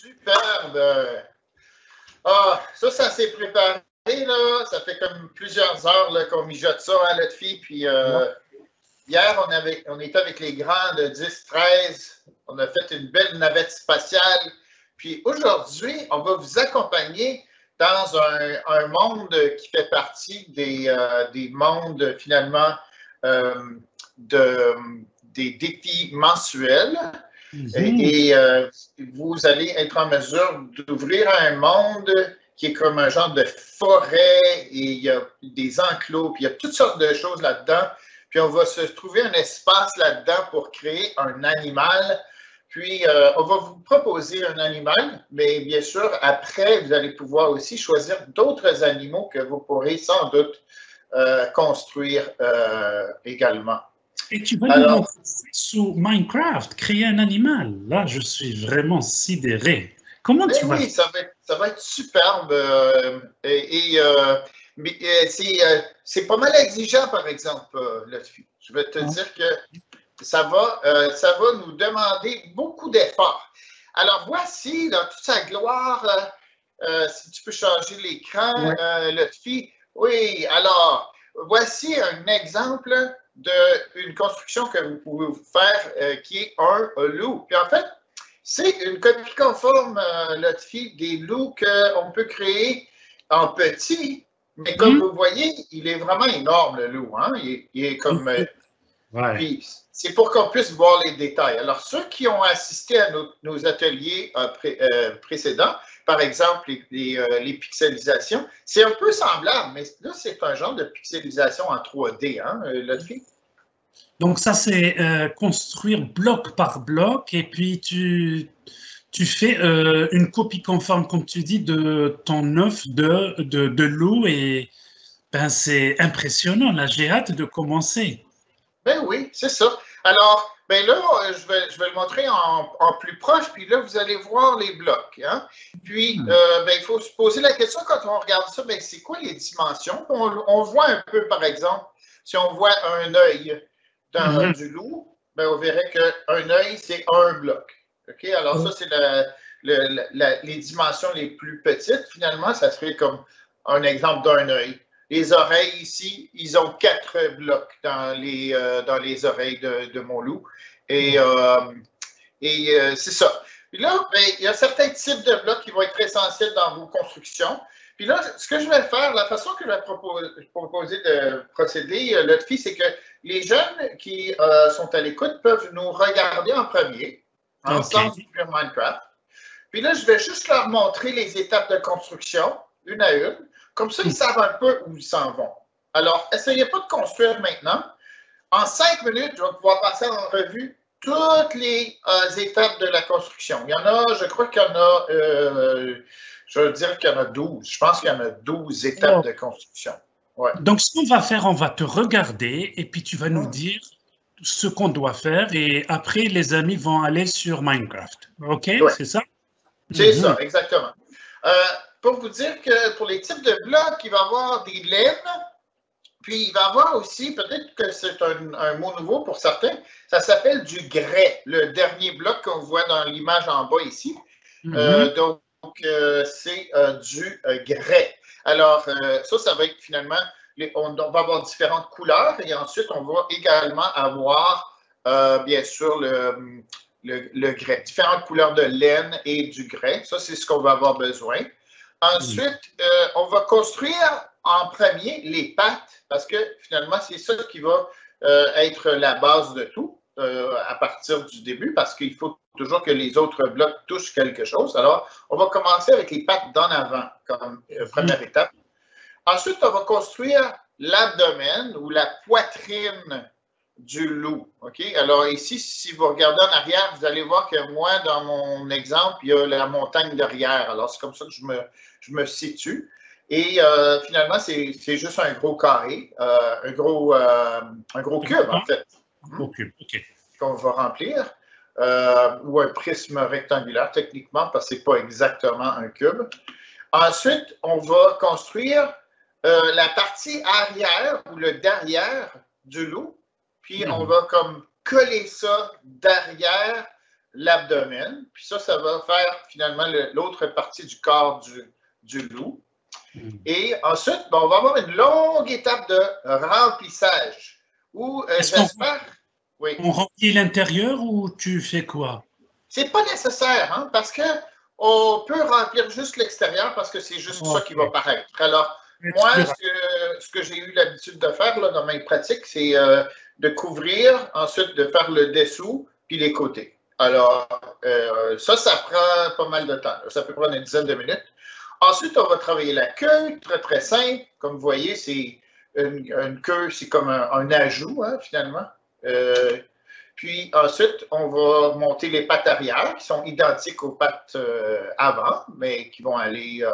Superbe. Ah, ça s'est préparé, là. Ça fait comme plusieurs heures qu'on mijote ça, hein, notre fille. Puis hier, on était avec les grands de 10-13. On a fait une belle navette spatiale. Puis aujourd'hui, on va vous accompagner dans un monde qui fait partie des mondes, finalement, des défis mensuels. Et vous allez être en mesure d'ouvrir un monde qui est comme un genre de forêt, et il y a des enclos, puis il y a toutes sortes de choses là-dedans. Puis on va se trouver un espace là-dedans pour créer un animal. Puis on va vous proposer un animal, mais bien sûr, après, vous allez pouvoir aussi choisir d'autres animaux que vous pourrez sans doute construire également. Et tu vas nous montrer sur Minecraft, créer un animal. Là, je suis vraiment sidéré. Comment tu vas? Oui, ça va être superbe. Mais c'est pas mal exigeant, par exemple, là-dessus. Je vais te dire que ça va nous demander beaucoup d'efforts. Alors, voici, dans toute sa gloire, si tu peux changer l'écran, Lotfi. Oui, alors, voici un exemple d'une construction que vous pouvez faire qui est un loup. Puis en fait, c'est une copie conforme, Lotfi, des loups qu'on peut créer en petit, mais comme vous voyez, il est vraiment énorme, le loup. Hein? Il est comme... Puis c'est pour qu'on puisse voir les détails. Alors, ceux qui ont assisté à nos ateliers précédents, par exemple, les pixelisations, c'est un peu semblable, mais là, c'est un genre de pixelisation en 3D, hein, Lotfi? Donc, ça, c'est construire bloc par bloc, et puis tu fais une copie conforme, comme tu dis, de ton œuf de loup, et ben, c'est impressionnant. Là, j'ai hâte de commencer. Ben oui, c'est ça. Alors, ben là, je vais le montrer en plus proche, puis là, vous allez voir les blocs. Hein? Puis, ben, il faut se poser la question quand on regarde ça, ben, c'est quoi les dimensions? On voit un peu, par exemple, si on voit un œil du loup, ben, on verrait qu'un œil, c'est un bloc. OK? Alors, ça, c'est les dimensions les plus petites. Finalement, ça serait comme un exemple d'un œil. Les oreilles ici, ils ont 4 blocs dans les oreilles de mon loup. Et c'est ça. Puis là, ben, il y a certains types de blocs qui vont être essentiels dans vos constructions. Puis là, ce que je vais faire, la façon que je vais proposer de procéder, Lotfi, c'est que les jeunes qui sont à l'écoute peuvent nous regarder en premier, ensemble sur Minecraft. Puis là, je vais juste leur montrer les étapes de construction, une à une. Comme ça, ils savent un peu où ils s'en vont. Alors, essayez pas de construire maintenant. En 5 minutes, je vais pouvoir passer en revue toutes les étapes de la construction. Il y en a, je crois qu'il y en a, je veux dire qu'il y en a 12. Je pense qu'il y en a 12 étapes de construction. Ouais. Donc, ce qu'on va faire, on va te regarder et puis tu vas nous dire ce qu'on doit faire, et après, les amis vont aller sur Minecraft. OK? Ouais. C'est ça? C'est ça, exactement. Pour vous dire que pour les types de blocs, il va y avoir des laines, puis il va y avoir aussi, peut-être que c'est un mot nouveau pour certains, ça s'appelle du grès, le dernier bloc qu'on voit dans l'image en bas ici. Donc, c'est du grès. Alors, ça va être finalement, on va avoir différentes couleurs, et ensuite, on va également avoir, bien sûr, le grès, différentes couleurs de laine et du grès. Ça, c'est ce qu'on va avoir besoin. Ensuite, on va construire en premier les pattes, parce que finalement, c'est ça qui va être la base de tout à partir du début, parce qu'il faut toujours que les autres blocs touchent quelque chose. Alors, on va commencer avec les pattes d'en avant comme première étape. Ensuite, on va construire l'abdomen ou la poitrine du loup. OK? Alors ici, si vous regardez en arrière, vous allez voir que moi, dans mon exemple, il y a la montagne derrière. Alors, c'est comme ça que je me situe. Et finalement, c'est juste un gros carré, un gros cube, en fait. Un gros cube, OK. Qu'on va remplir, ou un prisme rectangulaire, techniquement, parce que ce n'est pas exactement un cube. Ensuite, on va construire la partie arrière ou le derrière du loup. Puis, on va comme coller ça derrière l'abdomen. Puis ça va faire finalement l'autre partie du corps du loup. Et ensuite, ben, on va avoir une longue étape de remplissage où j'espère... Oui. On remplit l'intérieur ou tu fais quoi? C'est pas nécessaire, hein, parce qu'on peut remplir juste l'extérieur parce que c'est juste ça qui va paraître. Alors, moi, ce que j'ai eu l'habitude de faire là, dans mes pratiques, c'est de couvrir, ensuite de faire le dessous, puis les côtés. Alors, ça prend pas mal de temps. Ça peut prendre une dizaine de minutes. Ensuite, on va travailler la queue, très, très simple. Comme vous voyez, c'est une queue, c'est comme un ajout, hein, finalement. Puis ensuite, on va monter les pattes arrière, qui sont identiques aux pattes avant, mais qui vont aller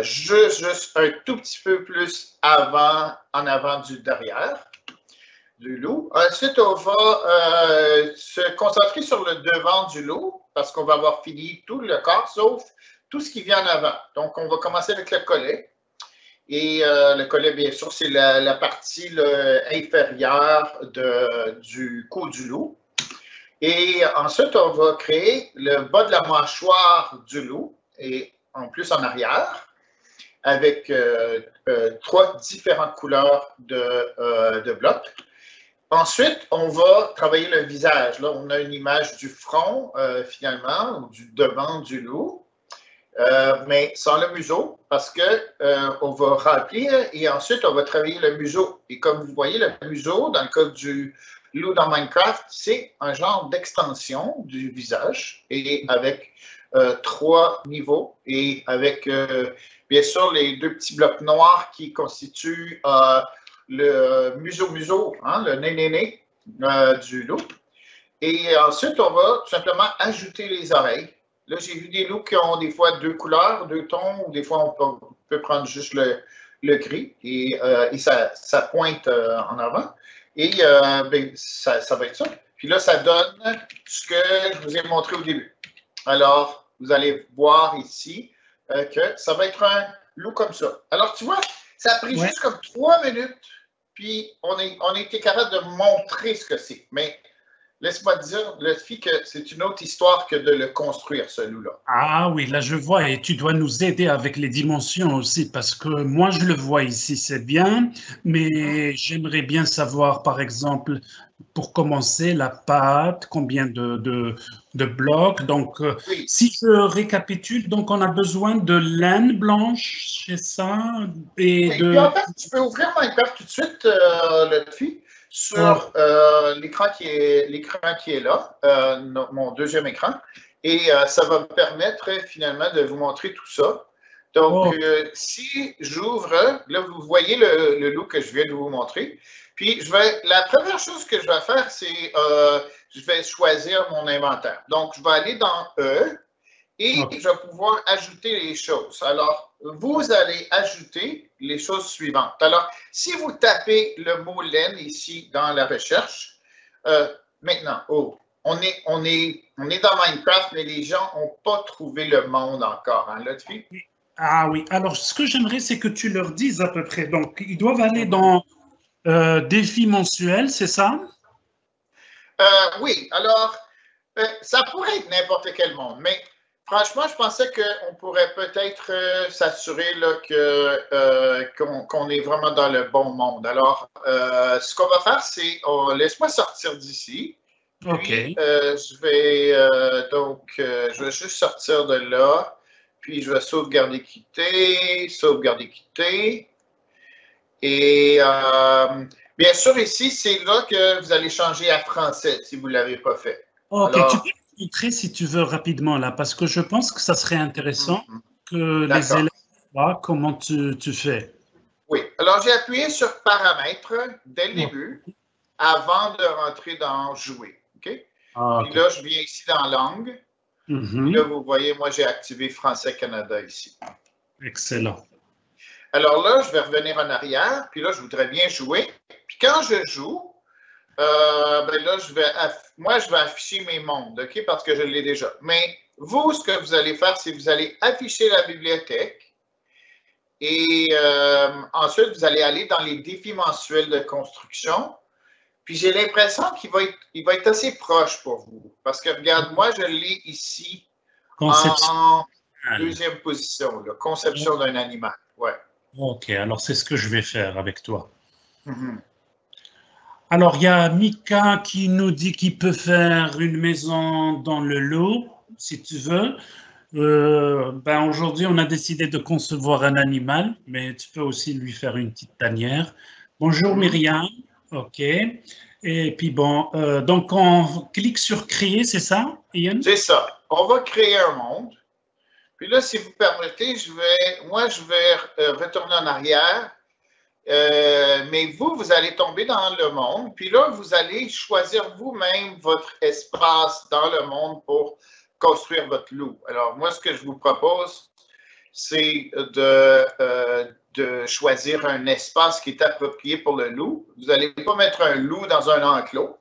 juste un tout petit peu plus en avant du derrière du loup. Ensuite, on va se concentrer sur le devant du loup, parce qu'on va avoir fini tout le corps, sauf tout ce qui vient en avant. Donc, on va commencer avec le collet. Et le collet, bien sûr, c'est la partie inférieure du cou du loup. Et ensuite, on va créer le bas de la mâchoire du loup, et en plus en arrière, avec 3 différentes couleurs de blocs. Ensuite, on va travailler le visage. Là, on a une image du front, finalement, ou du devant du loup. Mais sans le museau, parce qu'on va remplir et ensuite on va travailler le museau. Et comme vous voyez, le museau, dans le cas du loup dans Minecraft, c'est un genre d'extension du visage et avec 3 niveaux et avec bien sûr les 2 petits blocs noirs qui constituent le museau-museau, hein, le nez-nez-nez du loup. Et ensuite, on va tout simplement ajouter les oreilles. Là, j'ai vu des loups qui ont des fois 2 couleurs, 2 tons, ou des fois on peut prendre juste le gris et ça pointe en avant. Et ben, ça va être ça. Puis là, ça donne ce que je vous ai montré au début. Alors, vous allez voir ici que ça va être un loup comme ça. Alors, tu vois, ça a pris juste comme 3 minutes, puis on a été capable de montrer ce que c'est. Mais laisse-moi te dire, Lotfi, que c'est une autre histoire que de le construire, ce loup-là. Ah oui, là je vois, et tu dois nous aider avec les dimensions aussi, parce que moi je le vois ici, c'est bien, mais j'aimerais bien savoir, par exemple, pour commencer, la patte, combien de blocs. Donc, oui. Si je récapitule, donc on a besoin de laine blanche, c'est ça? Et oui, puis en fait, tu peux ouvrir Minecraft tout de suite, Lotfi, sur l'écran qui est là, mon deuxième écran. Et ça va me permettre finalement de vous montrer tout ça. Donc, si j'ouvre, là, vous voyez le loup que je viens de vous montrer. Puis, la première chose que je vais faire, c'est je vais choisir mon inventaire. Donc, je vais aller dans E et je vais pouvoir ajouter les choses. Alors, vous allez ajouter les choses suivantes. Alors, si vous tapez le mot laine ici dans la recherche, maintenant, on est dans Minecraft, mais les gens n'ont pas trouvé le monde encore, hein, Lotfi? Ah oui, alors ce que j'aimerais, c'est que tu leur dises à peu près. Donc, ils doivent aller dans défi mensuel, c'est ça? Oui, alors, ça pourrait être n'importe quel monde, mais franchement, je pensais qu'on pourrait peut-être s'assurer qu'on est vraiment dans le bon monde. Alors, ce qu'on va faire, c'est, laisse-moi sortir d'ici. Puis, je vais juste sortir de là. Puis, je vais sauvegarder, quitter. Et bien sûr, ici, c'est là que vous allez changer à français si vous ne l'avez pas fait. Ok, alors, tu peux me montrer si tu veux rapidement là, parce que je pense que ça serait intéressant que les élèves voient comment tu fais. Oui, alors j'ai appuyé sur paramètres dès le début avant de rentrer dans jouer. OK? Puis là, je viens ici dans langue. Puis là, vous voyez, moi, j'ai activé Français Canada ici. Excellent. Alors là, je vais revenir en arrière. Puis là, je voudrais bien jouer. Puis quand je joue, ben là, je vais afficher mes mondes, OK? Parce que je l'ai déjà. Mais vous, ce que vous allez faire, c'est que vous allez afficher la bibliothèque. Et ensuite, vous allez aller dans les défis mensuels de construction. Puis j'ai l'impression il va être assez proche pour vous. Parce que regarde, moi, je l'ai ici en deuxième position, la conception d'un animal. Ouais. Ok, alors c'est ce que je vais faire avec toi. Mm-hmm. Alors, il y a Mika qui nous dit qu'il peut faire une maison dans le lot, si tu veux. Ben aujourd'hui, on a décidé de concevoir un animal, mais tu peux aussi lui faire une petite tanière. Bonjour Myriam. OK. Et puis bon, donc on clique sur créer, c'est ça, Ian? C'est ça. On va créer un monde. Puis là, si vous permettez, je vais retourner en arrière. Mais vous allez tomber dans le monde. Puis là, vous allez choisir vous-même votre espace dans le monde pour construire votre loup. Alors, moi, ce que je vous propose, c'est de choisir un espace qui est approprié pour le loup. Vous n'allez pas mettre un loup dans un enclos.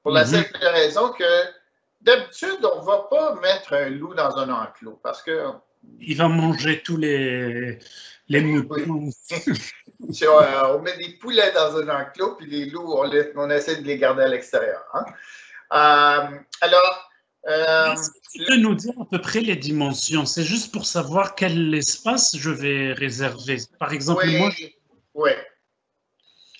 Pour la simple raison que d'habitude, on ne va pas mettre un loup dans un enclos parce que... Il va manger tous les moutons. Oui. On met des poulets dans un enclos, puis les loups, on essaie de les garder à l'extérieur. Hein? Est-ce que tu peux nous dire à peu près les dimensions? C'est juste pour savoir quel espace je vais réserver. Par exemple, oui, moi... Oui.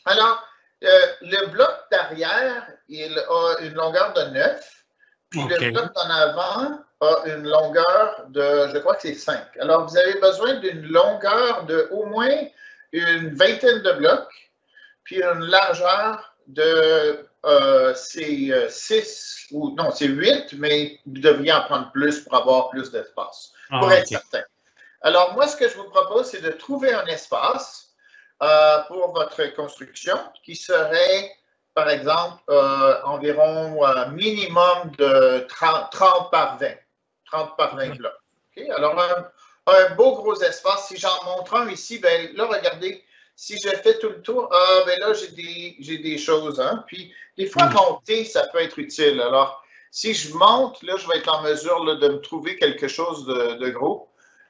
Alors, le bloc d'arrière, il a une longueur de 9, puis le bloc d'en avant a une longueur de, je crois que c'est 5. Alors, vous avez besoin d'une longueur de au moins une vingtaine de blocs, puis une largeur de c'est 6 ou non, c'est 8, mais vous devriez en prendre plus pour avoir plus d'espace, pour être certain. Alors, moi, ce que je vous propose, c'est de trouver un espace pour votre construction qui serait, par exemple, environ minimum de 30 par 20. 30 par 20 blocs. Okay? Alors, un beau gros espace. Si j'en montre un ici, ben là, regardez, si je fais tout le tour, ben là, j'ai des choses. Hein? Puis, des fois, monter, ça peut être utile. Alors, si je monte, là, je vais être en mesure là, de me trouver quelque chose de gros.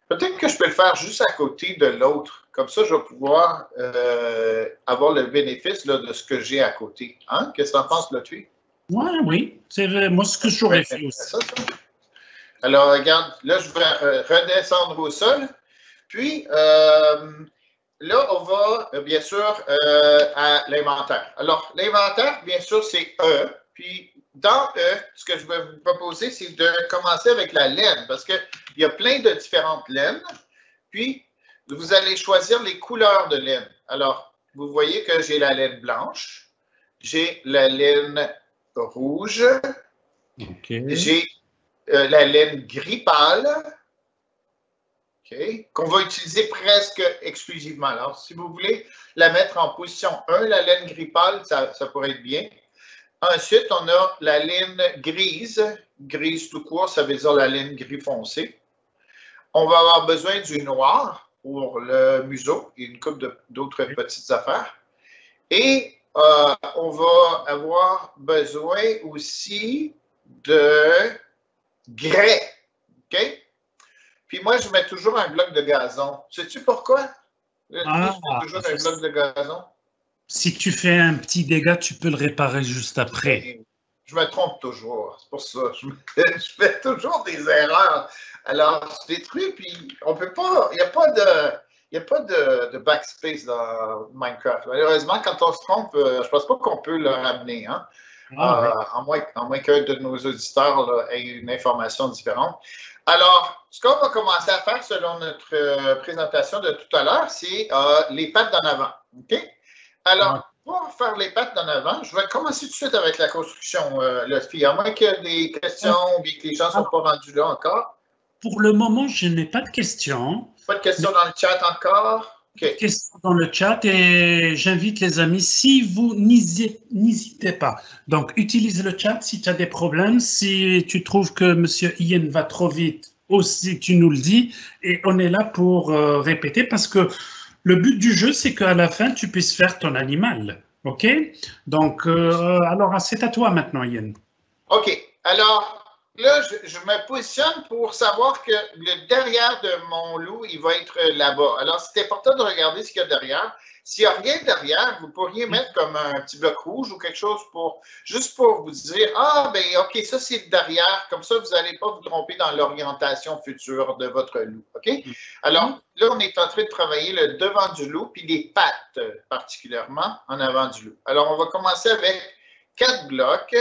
Peut-être que je peux le faire juste à côté de l'autre. Comme ça, je vais pouvoir avoir le bénéfice là, de ce que j'ai à côté. Hein? Qu'est-ce que tu en penses, Lotfi? Oui, c'est moi ce que j'aurais fait aussi. Alors, regarde, là, je vais redescendre au sol. Puis, là, on va, bien sûr, à l'inventaire. Alors, l'inventaire, bien sûr, c'est E. Puis, dans E, ce que je vais vous proposer, c'est de commencer avec la laine, parce qu'il y a plein de différentes laines. Puis, vous allez choisir les couleurs de laine. Alors, vous voyez que j'ai la laine blanche, j'ai la laine rouge, j'ai la laine gris pâle, qu'on va utiliser presque exclusivement. Alors, si vous voulez la mettre en position 1, la laine gris pâle, ça pourrait être bien. Ensuite, on a la laine grise. Grise tout court, ça veut dire la laine gris foncé. On va avoir besoin du noir pour le museau et une couple d'autres petites affaires. Et on va avoir besoin aussi de grès. OK? Puis moi, je mets toujours un bloc de gazon. Sais-tu pourquoi? Je mets toujours un bloc de gazon. Si tu fais un petit dégât, tu peux le réparer juste après. Je me trompe toujours. C'est pour ça. Je fais toujours des erreurs. Alors, je détruis, puis on peut pas. Il n'y a pas de backspace dans Minecraft. Malheureusement, quand on se trompe, je pense pas qu'on peut le ramener. Hein? En moins qu'un de nos auditeurs là, ait une information différente. Alors, ce qu'on va commencer à faire selon notre présentation de tout à l'heure, c'est les pattes d'en avant. OK? Alors, pour faire les pattes d'en avant, je vais commencer tout de suite avec la construction, Lotfi. À moins qu'il y ait des questions ou que les gens ne sont pas rendus là encore. Pour le moment, je n'ai pas de questions. Pas de questions dans le chat encore? Pas de questions dans le chat et j'invite les amis, si vous n'hésitez pas. Donc, utilise le chat si tu as des problèmes. Si tu trouves que M. Ian va trop vite, aussi tu nous le dis. Et on est là pour répéter parce que le but du jeu, c'est qu'à la fin, tu puisses faire ton animal. OK? Donc, alors, c'est à toi maintenant, Ian. OK. Alors, là, je me positionne pour savoir que le derrière de mon loup, il va être là-bas. Alors, c'est important de regarder ce qu'il y a derrière. S'il n'y a rien derrière, vous pourriez mettre comme un petit bloc rouge ou quelque chose pour juste pour vous dire, ah, ben OK, ça, c'est derrière. Comme ça, vous n'allez pas vous tromper dans l'orientation future de votre loup. OK? Alors, là, on est en train de travailler le devant du loup, puis les pattes, particulièrement, en avant du loup. Alors, on va commencer avec 4 blocs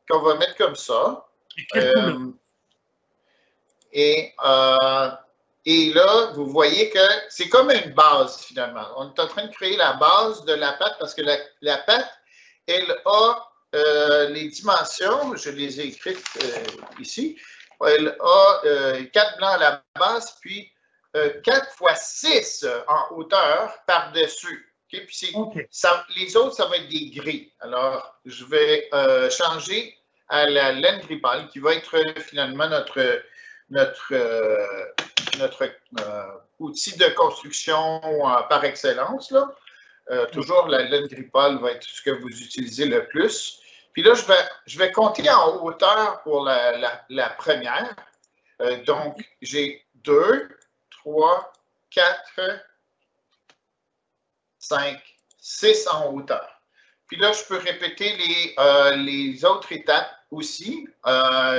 qu'on va mettre comme ça. Et là, vous voyez que c'est comme une base, finalement. On est en train de créer la base de la patte parce que la patte, elle a les dimensions, je les ai écrites ici, elle a 4 blancs à la base, puis 4 fois 6 en hauteur par-dessus. Okay? Puis les autres, ça va être des gris. Alors, je vais changer à la laine gris pâle, qui va être finalement notre outil de construction par excellence. Là. Toujours la laine gris pâle va être ce que vous utilisez le plus. Puis là, je vais compter en hauteur pour la première. Donc, j'ai 2, 3, 4, 5, 6 en hauteur. Puis là, je peux répéter les autres étapes aussi,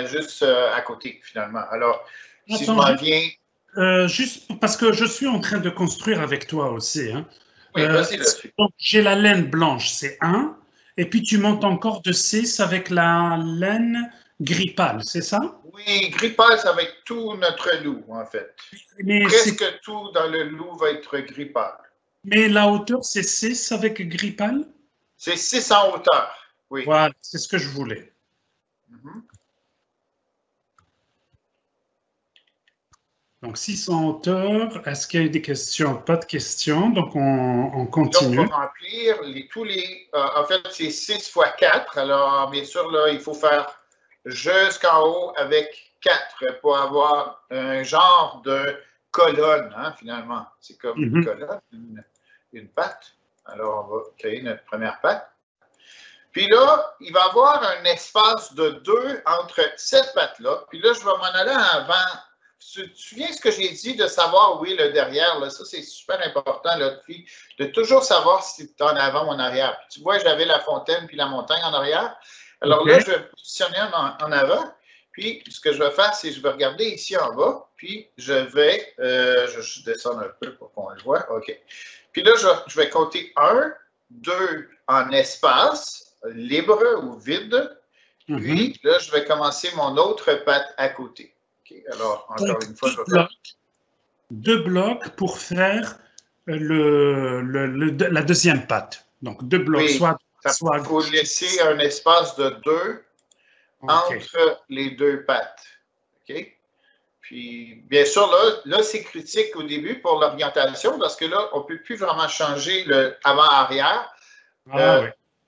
juste à côté, finalement. Alors, si je m'en viens... juste parce que je suis en train de construire avec toi aussi. Hein. Oui, donc, j'ai la laine blanche, c'est 1. Et puis, tu montes encore de 6 avec la laine gris pâle, c'est ça? Oui, gris pâle, ça va être tout notre loup, en fait. Mais presque tout dans le loup va être gris pâle. Mais la hauteur, c'est 6 avec gris pâle? C'est 6 en hauteur, oui. Voilà, c'est ce que je voulais. Donc, 6 en hauteur. Est-ce qu'il y a des questions? Pas de questions. Donc, on continue. Donc, on va remplir tous les... en fait, c'est 6 fois 4. Alors, bien sûr, là, il faut faire jusqu'en haut avec 4 pour avoir un genre de colonne, hein, finalement. C'est comme une colonne, une patte. Alors, on va créer notre première patte. Puis là, il va y avoir un espace de 2 entre cette patte-là. Puis là, je vais m'en aller avant. Tu te souviens ce que j'ai dit de savoir où est le derrière? Là? Ça, c'est super important, là, de toujours savoir si tu es en avant ou en arrière. Puis tu vois, j'avais la fontaine puis la montagne en arrière. Alors là, je vais me positionner en avant. Puis, ce que je vais faire, c'est que je vais regarder ici en bas. Puis, je vais... je descends un peu pour qu'on le voit. OK. Puis là, je vais compter 1, 2 en espace, libre ou vide. Puis là, je vais commencer mon autre patte à côté. Okay. Alors, encore une fois, je vais faire... 2 blocs pour faire la deuxième patte. Donc, 2 blocs, oui, il faut laisser un espace de 2 entre les 2 pattes. OK? Puis, bien sûr, là c'est critique au début pour l'orientation parce que là, on ne peut plus vraiment changer le avant-arrière.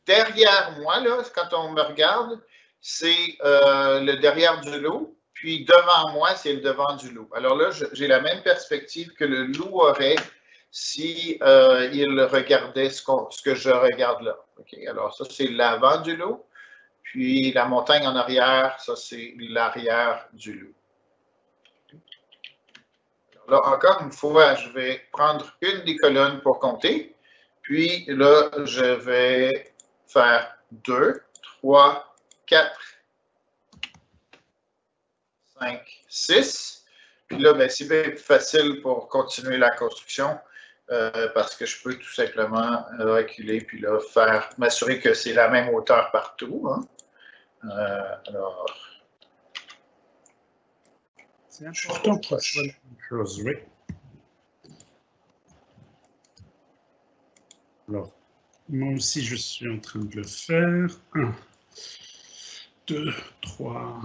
Derrière moi, là, quand on me regarde, c'est le derrière du loup. Puis, devant moi, c'est le devant du loup. Alors là, j'ai la même perspective que le loup aurait si il regardait ce que je regarde là. Okay? Alors, ça, c'est l'avant du loup. Puis, la montagne en arrière, ça, c'est l'arrière du loup. Là, encore une fois, je vais prendre une des colonnes pour compter. Puis là, je vais faire 2, 3, 4, 5, 6. Puis là, ben, c'est bien plus facile pour continuer la construction parce que je peux tout simplement reculer puis là, m'assurer que c'est la même hauteur partout. Hein. Alors... C'est important que ce soit la même chose, oui. Alors, moi aussi, je suis en train de le faire. 1, 2, 3,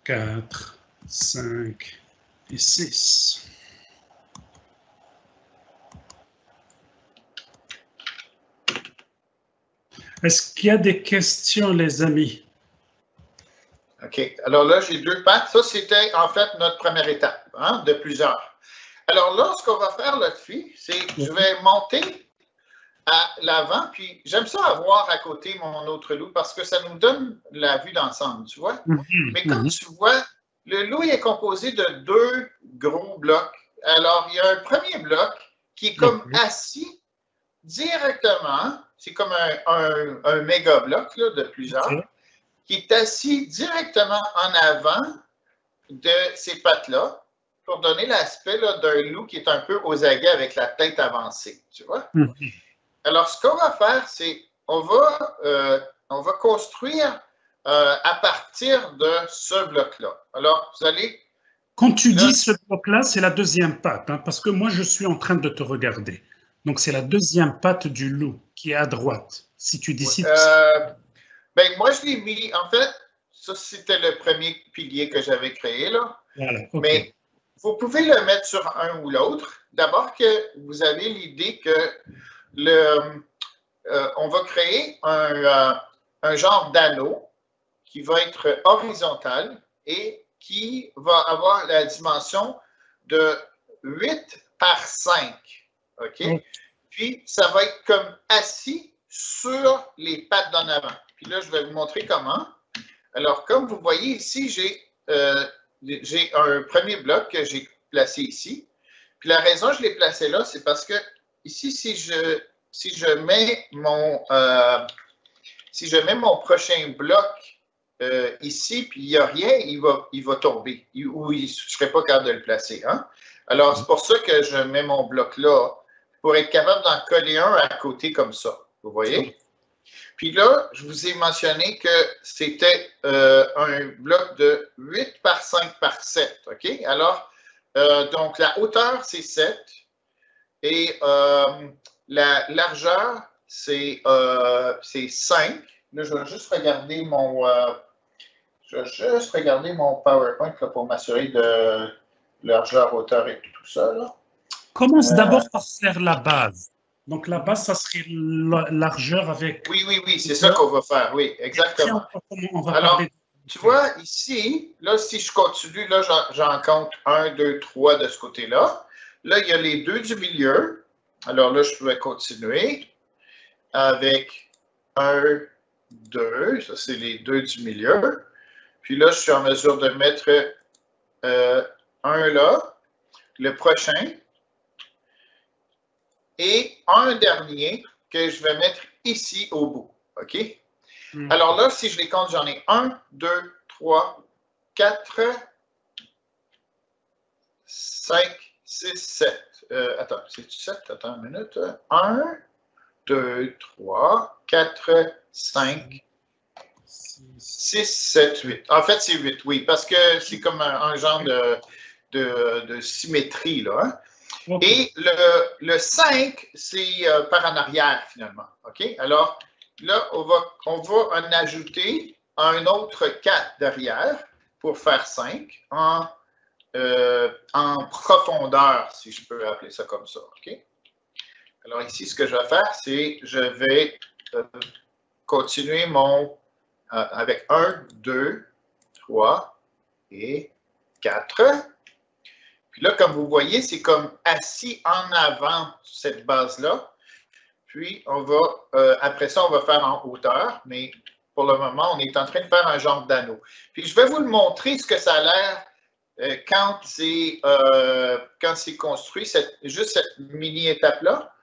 4, 5 et 6. Est-ce qu'il y a des questions, les amis? OK. Alors là, j'ai 2 pattes. Ça, c'était en fait notre première étape, hein, de plusieurs. Alors là, ce qu'on va faire là-dessus, c'est que je vais monter à l'avant, puis j'aime ça avoir à côté mon autre loup parce que ça nous donne la vue d'ensemble, tu vois. Mais comme tu vois, le loup est composé de deux gros blocs. Alors, il y a un premier bloc qui est comme assis directement, c'est comme un méga bloc là, de plusieurs, qui est assis directement en avant de ces pattes-là pour donner l'aspect d'un loup qui est un peu aux aguets avec la tête avancée, tu vois. Alors, ce qu'on va faire, c'est on va construire à partir de ce bloc-là. Alors, vous allez... Quand tu dis ce bloc-là, c'est la deuxième patte, hein, parce que moi, je suis en train de te regarder. Donc, c'est la deuxième patte du loup qui est à droite. Si tu décides... ben, moi, je l'ai mis... En fait, ça, c'était le premier pilier que j'avais créé, là. Voilà, Mais vous pouvez le mettre sur un ou l'autre. D'abord que vous avez l'idée que on va créer un genre d'anneau qui va être horizontal et qui va avoir la dimension de 8 par 5. OK? Puis, ça va être comme assis sur les pattes d'en avant. Puis là, je vais vous montrer comment. Alors, comme vous voyez ici, j'ai un premier bloc que j'ai placé ici. Puis la raison que je l'ai placé là, c'est parce que ici, si je mets mon prochain bloc ici, puis il n'y a rien, il va tomber. Ou je ne serai pas capable de le placer. Hein? Alors, c'est pour ça que je mets mon bloc là, pour être capable d'en coller un à côté comme ça. Vous voyez? Puis là, je vous ai mentionné que c'était un bloc de 8 par 5 par 7. OK? Alors, donc la hauteur, c'est 7. Et la largeur, c'est 5. Là, je vais juste regarder mon PowerPoint là, pour m'assurer de largeur, hauteur et tout ça. Là. Commence d'abord par faire la base. Donc, la base, ça serait la largeur avec... Oui, c'est ça qu'on va faire. Oui, exactement. Alors, tu vois, ici, là, si je continue, là, j'en compte 1, 2, 3 de ce côté-là. Là, il y a les deux du milieu. Alors là, je vais continuer avec 1, 2. Ça, c'est les deux du milieu. Puis là, je suis en mesure de mettre un là, le prochain, et un dernier que je vais mettre ici au bout. OK? Alors là, si je les compte, j'en ai 1, 2, 3, 4, 5, 6, 7. Attends, c'est 7? Attends une minute. 1, 2, 3, 4, 5, 6, 7, 8. En fait, c'est 8, oui, parce que c'est comme un genre de symétrie, là. Hein? Et le 5, c'est par en arrière, finalement. OK? Alors, là, on va en ajouter un autre 4 derrière pour faire 5 en profondeur, si je peux appeler ça comme ça. OK? Alors, ici, ce que je vais faire, c'est je vais continuer avec 1, 2, 3 et 4. Puis là, comme vous voyez, c'est comme assis en avant, cette base-là. Puis, après ça, on va faire en hauteur, mais pour le moment, on est en train de faire un genre d'anneau. Puis, je vais vous le montrer, ce que ça a l'air quand c'est construit, juste cette mini-étape-là.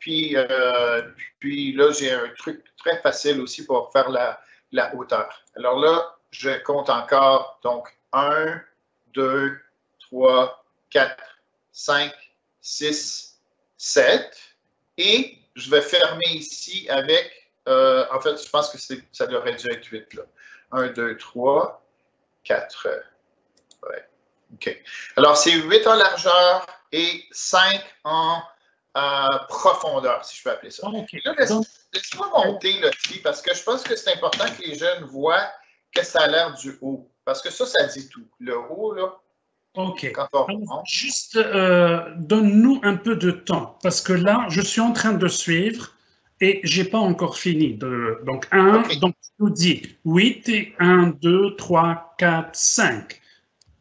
Puis là, j'ai un truc très facile aussi pour faire la hauteur. Alors là, je compte encore, donc 1, 2, 3, 4, 5, 6, 7. Et je vais fermer ici avec, en fait, je pense que ça devrait dû être 8. Là. 1, 2, 3, 4. Ouais. OK. Alors, c'est 8 en largeur et 5 en profondeur, si je peux appeler ça. Okay. Là, laisse-moi monter le tri parce que je pense que c'est important que les jeunes voient que ça a l'air du haut. Parce que ça dit tout. Le haut, là. OK. Alors, juste donne-nous un peu de temps parce que là, je suis en train de suivre et je n'ai pas encore fini. Donc, donc tu nous dis 8 et 1, 2, 3, 4, 5.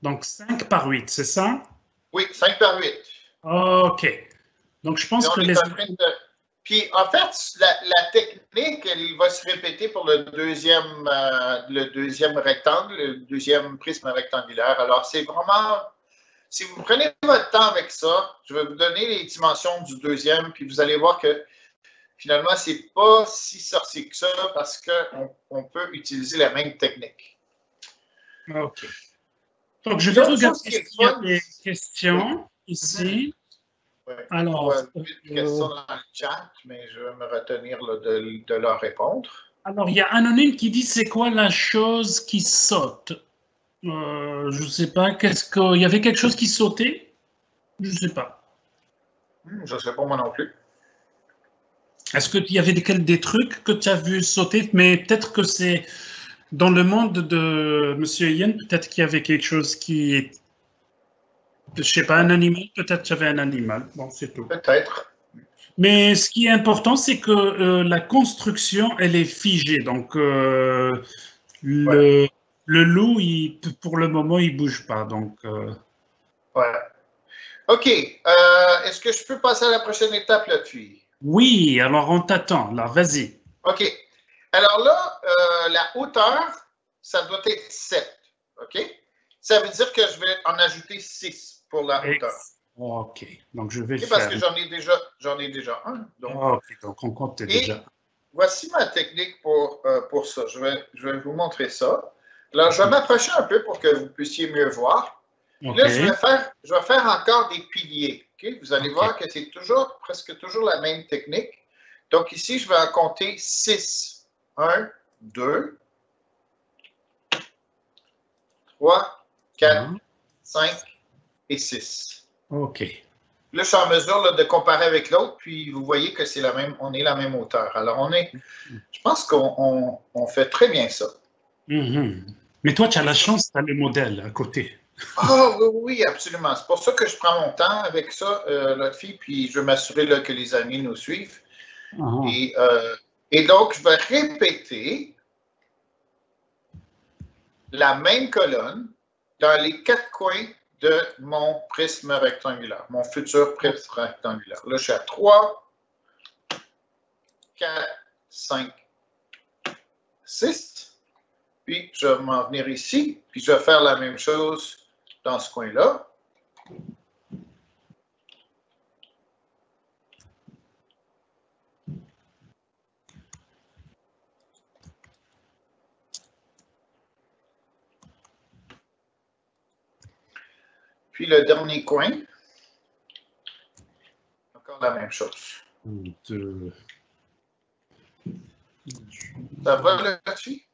Donc, 5 par 8, c'est ça? Oui, 5 par 8. OK. Donc, je pense que Puis, en fait, la technique, elle va se répéter pour le deuxième rectangle, le deuxième prisme rectangulaire. Alors, c'est vraiment, si vous prenez votre temps avec ça, je vais vous donner les dimensions du deuxième, puis vous allez voir que finalement, c'est pas si sorcier que ça parce qu'on peut utiliser la même technique. OK. Donc, je vais regarder s'il y a des questions ici. Oui. Alors, je vois une question dans le chat, mais je vais me retenir là, de leur répondre. Alors, il y a Anonyme qui dit c'est quoi la chose qui saute? Je ne sais pas. Il y avait quelque chose qui sautait? Je ne sais pas. Je ne sais pas moi non plus. Est-ce qu'il y avait des trucs que tu as vu sauter? Mais peut-être que c'est dans le monde de M. Yen, peut-être qu'il y avait quelque chose qui. Je ne sais pas, un animal, peut-être qu'il y avait un animal. Bon, c'est tout. Peut-être. Mais ce qui est important, c'est que la construction, elle est figée. Donc, le loup, pour le moment, il ne bouge pas. Donc, ouais. OK. Est-ce que je peux passer à la prochaine étape là-dessus? Oui, alors on t'attend. Là, vas-y. OK. Alors là, la hauteur, ça doit être 7. OK? Ça veut dire que je vais en ajouter 6 pour la hauteur. OK. Donc, je vais faire. Parce que j'en ai déjà un. OK. Donc, on compte déjà. Voici ma technique pour ça. Je vais vous montrer ça. Alors, je vais m'approcher un peu pour que vous puissiez mieux voir. Okay. Là, je vais faire encore des piliers. Okay? Vous allez voir que c'est presque toujours la même technique. Donc, ici, je vais en compter 6. 1, 2, 3, 4, 5 et 6. OK. Là, je suis en mesure là, de comparer avec l'autre, puis vous voyez que c'est on est la même hauteur. Alors, je pense qu'on fait très bien ça. Mais toi, tu as la chance, tu as le modèle à côté. Ah oui, absolument. C'est pour ça que je prends mon temps avec ça, l'autre fille, puis je veux m'assurer que les amis nous suivent. Et donc, je vais répéter la même colonne dans les 4 coins de mon prisme rectangulaire, mon futur prisme rectangulaire. Là, je suis à 3, 4, 5, 6. Puis, je vais m'en venir ici, puis je vais faire la même chose dans ce coin-là. Puis le dernier coin, encore la même chose. 2. Ça va là-dessus?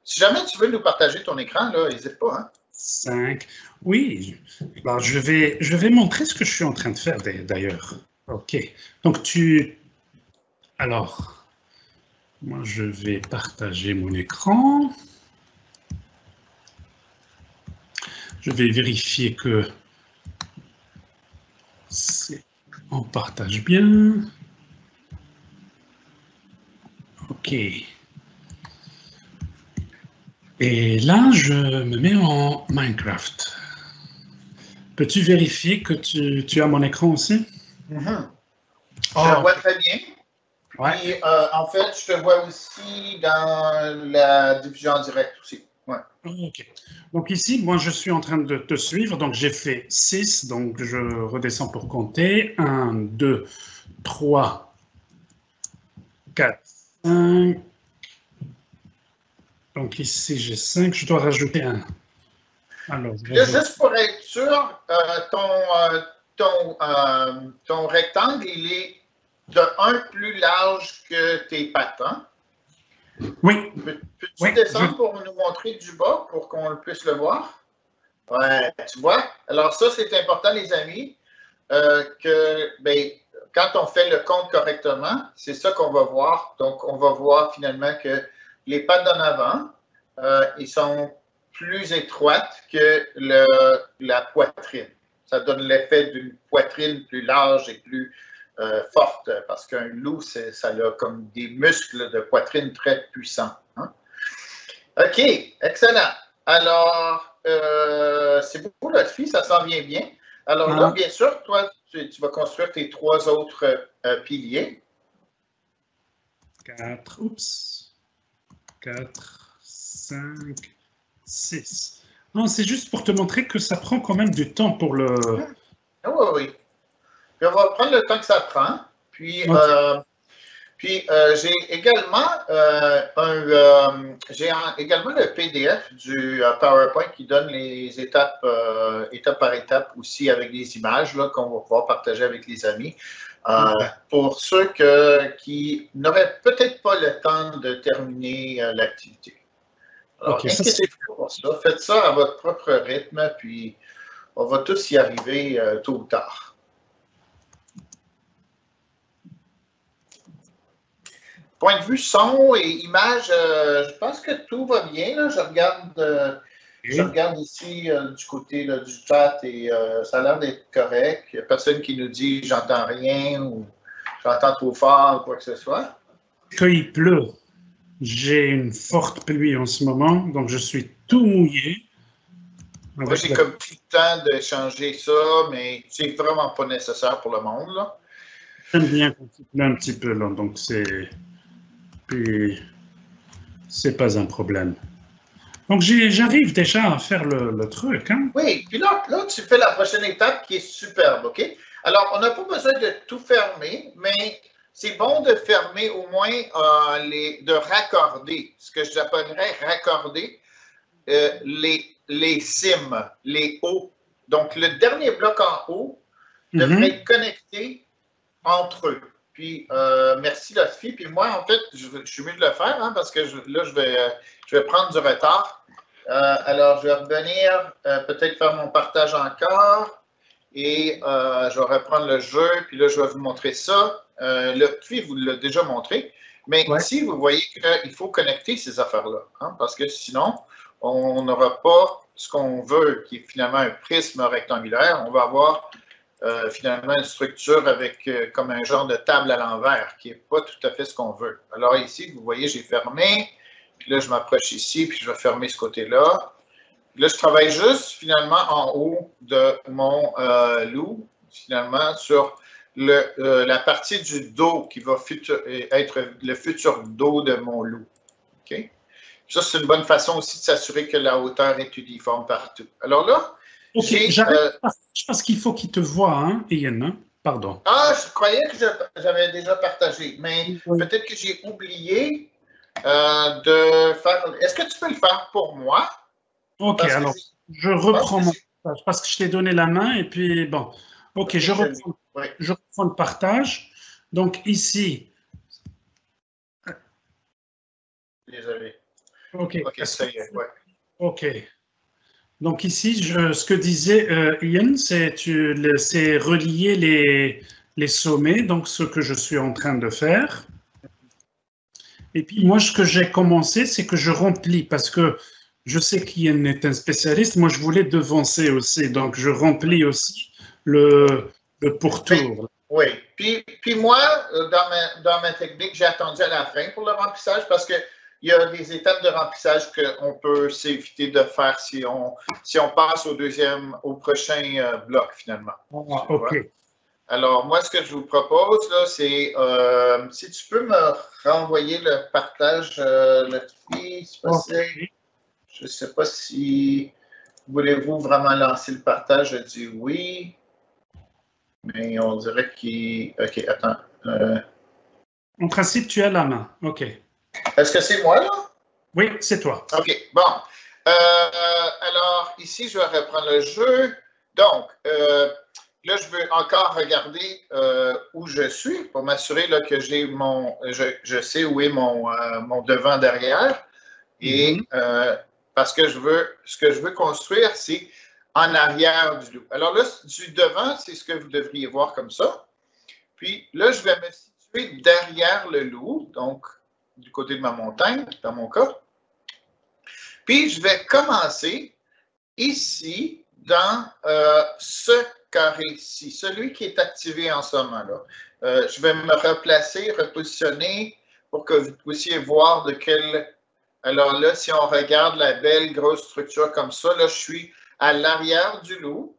Si jamais tu veux nous partager ton écran, n'hésite pas. Hein? 5. Oui, alors, je vais montrer ce que je suis en train de faire d'ailleurs. OK. Donc, alors, moi, je vais partager mon écran. Je vais vérifier que on partage bien. OK. Et là, je me mets en Minecraft. Peux-tu vérifier que tu as mon écran aussi? Je le vois très bien. Ouais. Et en fait, je te vois aussi dans la diffusion en direct aussi. Ouais. OK. Donc ici, moi, je suis en train de te suivre. Donc, j'ai fait 6. Donc, je redescends pour compter. 1, 2, 3, 4, 5. Donc ici, j'ai 5. Je dois rajouter 1. Alors, juste pour être sûr, ton rectangle, il est de 1 plus large que tes pattes. Hein? Oui. Peux-tu descendre pour nous montrer du bas pour qu'on puisse le voir? Ouais, tu vois? Alors ça, c'est important, les amis, quand on fait le compte correctement, c'est ça qu'on va voir. Donc, on va voir finalement que les pattes d'en avant, ils sont plus étroites que la poitrine. Ça donne l'effet d'une poitrine plus large et plus forte, parce qu'un loup, ça a comme des muscles de poitrine très puissants. Hein? OK, excellent. Alors, c'est beaucoup, notre fille, ça s'en vient bien. Alors là, bien sûr, toi, tu vas construire tes 3 autres piliers. 4, oups, 4, 5, 6. Non, c'est juste pour te montrer que ça prend quand même du temps pour le... Ah oui, oui. Puis on va prendre le temps que ça prend. Puis, Ok. j'ai également, également le PDF du PowerPoint qui donne les étapes, étape par étape aussi avec des images qu'on va pouvoir partager avec les amis. Pour ceux qui n'auraient peut-être pas le temps de terminer l'activité. Alors, Ok, ça, inquiétez-vous pour ça. Faites ça à votre propre rythme, puis on va tous y arriver tôt ou tard. Point de vue son et image, je pense que tout va bien. Là. Je regarde ici du côté là, du chat et ça a l'air d'être correct. Il n'y a personne qui nous dit j'entends rien ou j'entends trop fort ou quoi que ce soit. qu'il pleut. J'ai une forte pluie en ce moment, donc je suis tout mouillé. Moi, j'ai comme pris le temps de changer ça, mais c'est vraiment pas nécessaire pour le monde. Là. J'aime bien quand il pleut un petit peu, là, donc c'est pas un problème. Donc j'arrive déjà à faire le truc. Hein? Oui, puis là, tu fais la prochaine étape qui est superbe, OK? Alors, on n'a pas besoin de tout fermer, mais c'est bon de fermer au moins de raccorder, ce que j'appellerais raccorder les cimes, les hauts. Donc, le dernier bloc en haut devrait être connecté entre eux. Puis, merci Sophie. Puis moi, en fait, je suis mieux de le faire hein, parce que là, je vais prendre du retard. Alors, je vais revenir, peut-être faire mon partage encore et je vais reprendre le jeu. Puis là, je vais vous montrer ça. Puis, vous l'avez déjà montré. Mais ici, vous voyez qu'il faut connecter ces affaires-là hein, parce que sinon, on n'aura pas ce qu'on veut, qui est finalement un prisme rectangulaire. On va avoir finalement une structure avec comme un genre de table à l'envers, qui n'est pas tout à fait ce qu'on veut. Alors ici, vous voyez, j'ai fermé. Puis là, je m'approche ici, puis je vais fermer ce côté-là. Là, je travaille juste finalement en haut de mon loup, finalement, sur la partie du dos qui va être le futur dos de mon loup. OK? Ça, c'est une bonne façon aussi de s'assurer que la hauteur est uniforme partout. Alors là, OK, j'arrête parce qu'il faut qu'il te voie, hein, Ian. Hein? Pardon. Ah, je croyais que j'avais déjà partagé, mais peut-être que j'ai oublié de faire. Est-ce que tu peux le faire pour moi? OK, alors je reprends mon partage parce que je t'ai donné la main et puis bon. OK, je reprends le partage. Donc ici. Désolé. OK. Ça y est, ouais. OK. Donc ici, ce que disait Ian, c'est relier les sommets, donc ce que je suis en train de faire. Et puis moi, ce que j'ai commencé, c'est que je remplis, parce que je sais qu'Ian est un spécialiste, moi je voulais devancer aussi, donc je remplis aussi le pourtour. Oui, puis moi, dans ma technique, j'ai attendu à la fin pour le remplissage parce que il y a des étapes de remplissage qu'on peut s'éviter de faire si on passe au prochain bloc, finalement. Ah, OK. Alors, moi, ce que je vous propose, là, c'est si tu peux me renvoyer le partage, c'est possible. Je ne sais pas si voulez-vous vraiment lancer le partage. Je dis oui. Mais on dirait qu'il. OK, attends. En principe, tu as la main. OK. Est-ce que c'est moi, là? Oui, c'est toi. OK, bon. Alors, ici, je vais reprendre le jeu. Donc, là, je veux encore regarder où je suis pour m'assurer que j'ai je sais où est mon devant-derrière. Et parce que ce que je veux construire, c'est en arrière du loup. Alors là, du devant, c'est ce que vous devriez voir comme ça. Puis là, je vais me situer derrière le loup, donc du côté de ma montagne, dans mon cas. Puis je vais commencer ici, dans ce carré-ci, celui qui est activé en ce moment-là. Je vais me replacer, repositionner pour que vous puissiez voir de quel... Alors là, si on regarde la belle grosse structure comme ça, là, je suis à l'arrière du loup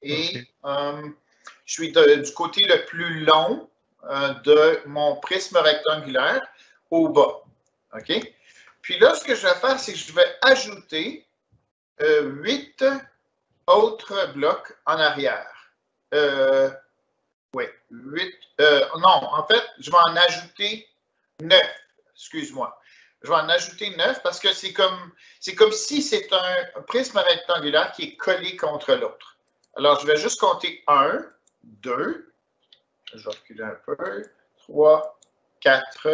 et je suis du côté le plus long de mon prisme rectangulaire au bas. OK? Puis là, ce que je vais faire, c'est que je vais ajouter 8 autres blocs en arrière. Oui, 8. Non, en fait, je vais en ajouter 9. Excuse-moi. Je vais en ajouter 9 parce que c'est comme si c'est un prisme rectangulaire qui est collé contre l'autre. Alors, je vais juste compter 1, 2, je vais reculer un peu, 3, 4,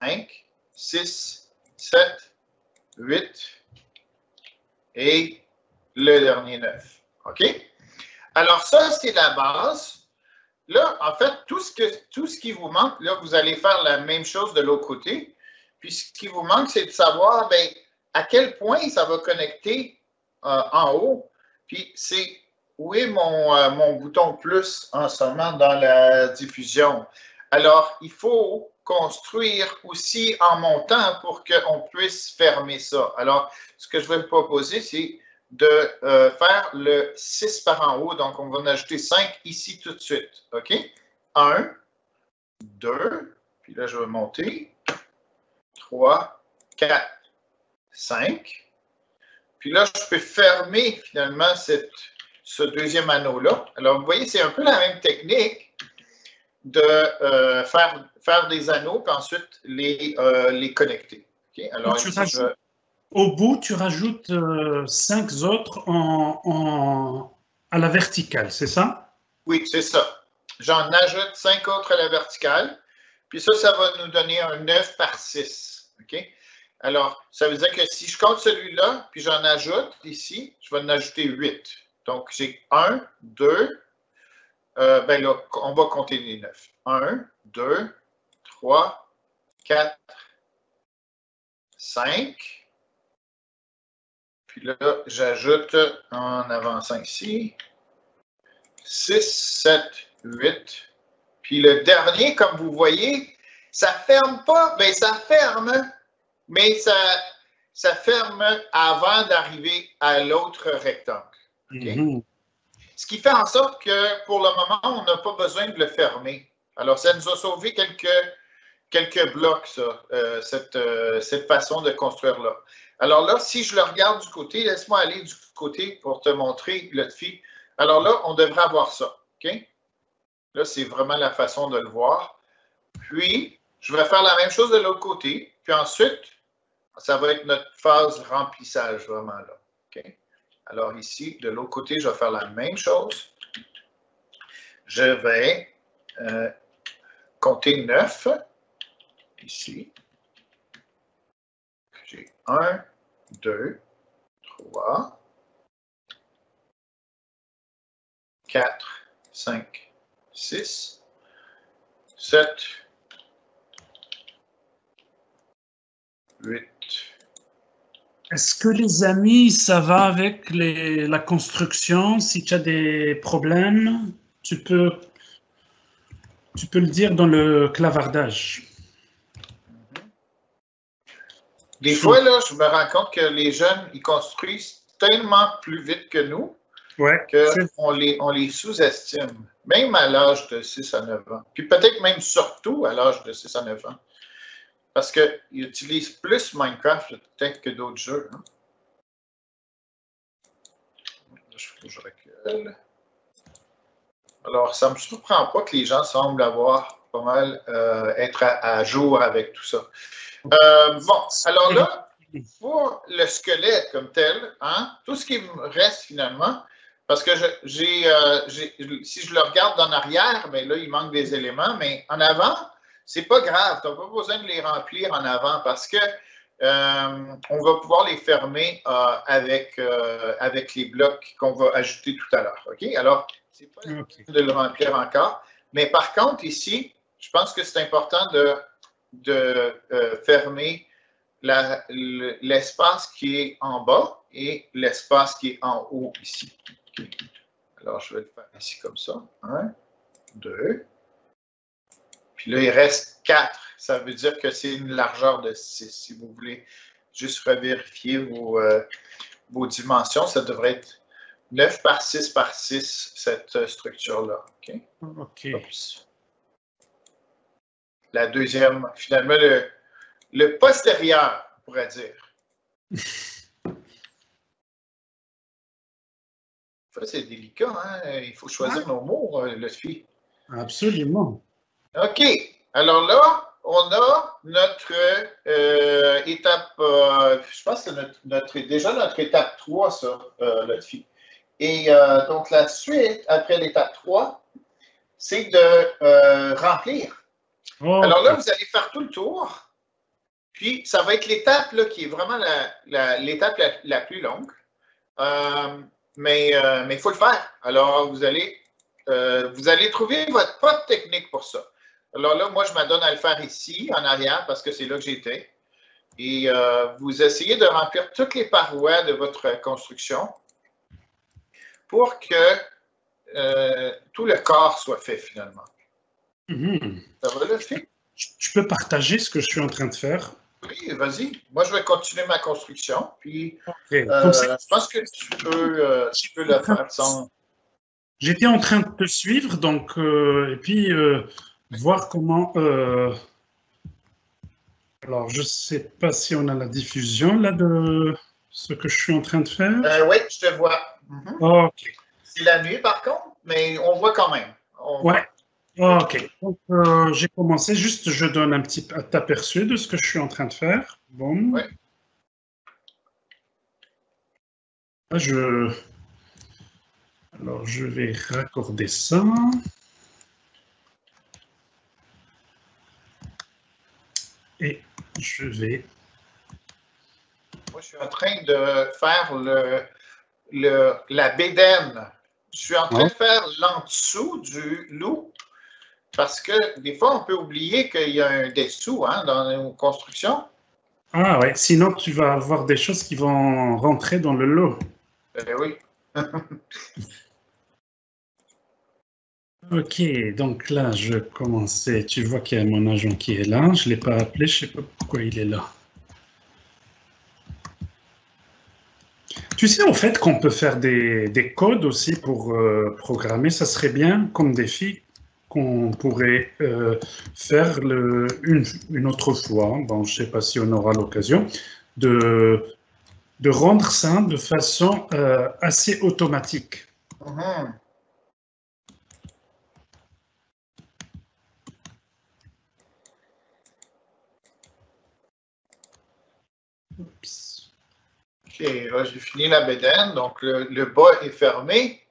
5, 6, 7, 8 et le dernier 9. OK? Alors, ça, c'est la base. Là, en fait, tout ce qui vous manque, là, vous allez faire la même chose de l'autre côté. Puis, ce qui vous manque, c'est de savoir bien, à quel point ça va connecter en haut. Puis, c'est où est mon bouton plus en ce moment dans la diffusion. Alors, il faut construire aussi en montant pour qu'on puisse fermer ça. Alors, ce que je vais vous proposer, c'est de faire le 6 par en haut. Donc, on va en ajouter 5 ici tout de suite. OK? 1, 2, puis là, je vais monter. 3, 4, 5. Puis là, je peux fermer finalement ce deuxième anneau-là. Alors, vous voyez, c'est un peu la même technique de faire des anneaux, puis ensuite les connecter. Okay? Alors, ici, au bout, tu rajoutes 5 autres à la verticale, c'est ça? Oui, c'est ça. J'en ajoute 5 autres à la verticale. Puis ça va nous donner un 9 par 6. OK? Alors, ça veut dire que si je compte celui-là, puis j'en ajoute ici, je vais en ajouter 8. Donc, j'ai 1, 2, ben là, on va compter les 9. 1, 2, 3, 4, 5. Puis là, j'ajoute en avançant ici 6, 7, 8. Puis le dernier, comme vous voyez, ça ne ferme pas, bien ça ferme, mais ça ferme avant d'arriver à l'autre rectangle. Okay? Mm-hmm. Ce qui fait en sorte que pour le moment, on n'a pas besoin de le fermer. Alors, ça nous a sauvé quelques blocs, ça, cette façon de construire là. Alors là, si je le regarde du côté, laisse-moi aller du côté pour te montrer le défi. Alors là, on devrait avoir ça. OK? Là, c'est vraiment la façon de le voir. Puis, je vais faire la même chose de l'autre côté. Puis ensuite, ça va être notre phase remplissage vraiment là. OK? Alors ici, de l'autre côté, je vais faire la même chose. Je vais compter 9. Ici. J'ai 1, 2, 3, 4, 5, 6, 7, 8. Est-ce que les amis, ça va avec la construction? Si tu as des problèmes, tu peux le dire dans le clavardage. Des fois, là, je me rends compte que les jeunes, ils construisent tellement plus vite que nous qu'on les sous-estime, même à l'âge de 6 à 9 ans. Puis peut-être même surtout à l'âge de 6 à 9 ans. Parce qu'ils utilisent plus Minecraft peut-être que d'autres jeux. Hein? Je recule. Alors, ça ne me surprend pas que les gens semblent avoir pas mal être à jour avec tout ça. Bon, alors là, pour le squelette comme tel, hein, tout ce qui me reste finalement, parce que si je le regarde en arrière, bien là, il manque des éléments, mais en avant, c'est pas grave, tu n'as pas besoin de les remplir en avant parce que on va pouvoir les fermer avec les blocs qu'on va ajouter tout à l'heure. OK? Alors, c'est pas la peine de le remplir encore, mais par contre, ici, je pense que c'est important de fermer l'espace qui est en bas et l'espace qui est en haut ici. Okay. Alors, je vais le faire ici comme ça. 1, 2. Puis là, il reste 4. Ça veut dire que c'est une largeur de 6. Si vous voulez juste revérifier vos dimensions, ça devrait être 9 par 6 par 6, cette structure-là. OK? OK. Oups. la deuxième, finalement, le postérieur, on pourrait dire. Ça, c'est délicat, hein? Il faut choisir nos mots, Lotfi. Absolument. OK. Alors là, on a notre étape, je pense que c'est déjà notre étape 3, ça, Lotfi. Et donc, la suite, après l'étape 3, c'est de remplir. Okay. Alors là, vous allez faire tout le tour. Puis, ça va être l'étape qui est vraiment l'étape la plus longue. Mais il faut le faire. Alors, vous allez trouver votre propre technique pour ça. Alors là, moi, je m'adonne à le faire ici, en arrière, parce que c'est là que j'étais. Et vous essayez de remplir toutes les parois de votre construction pour que tout le corps soit fait, finalement. Ça va, là, Phil? Je peux partager ce que je suis en train de faire? Oui, vas-y. Moi, je vais continuer ma construction. Puis, je pense que tu peux le faire sans... J'étais en train de te suivre, donc, et puis voir comment... Alors, je ne sais pas si on a la diffusion, là, de ce que je suis en train de faire. Oui, je te vois. OK. C'est la nuit, par contre, mais on voit quand même. Ouais. OK. Donc, j'ai commencé. Juste, je donne un petit aperçu de ce que je suis en train de faire. Bon. Ouais. Là, alors, je vais raccorder ça. Et je vais... Moi, je suis en train de faire la bédaine. Je suis en train de faire l'en-dessous du loup parce que des fois, on peut oublier qu'il y a un dessous dans nos constructions. Ah ouais, sinon tu vas avoir des choses qui vont rentrer dans le lot. Oui. Ok, donc là, je commençais. Tu vois qu'il y a mon agent qui est là. Je ne l'ai pas appelé, je ne sais pas pourquoi il est là. Tu sais, en fait, qu'on peut faire des codes aussi pour programmer. Ça serait bien comme défi qu'on pourrait faire une autre fois. Bon, je ne sais pas si on aura l'occasion de rendre ça de façon assez automatique. Oups. OK, là, j'ai fini la bédaine, donc le bas est fermé.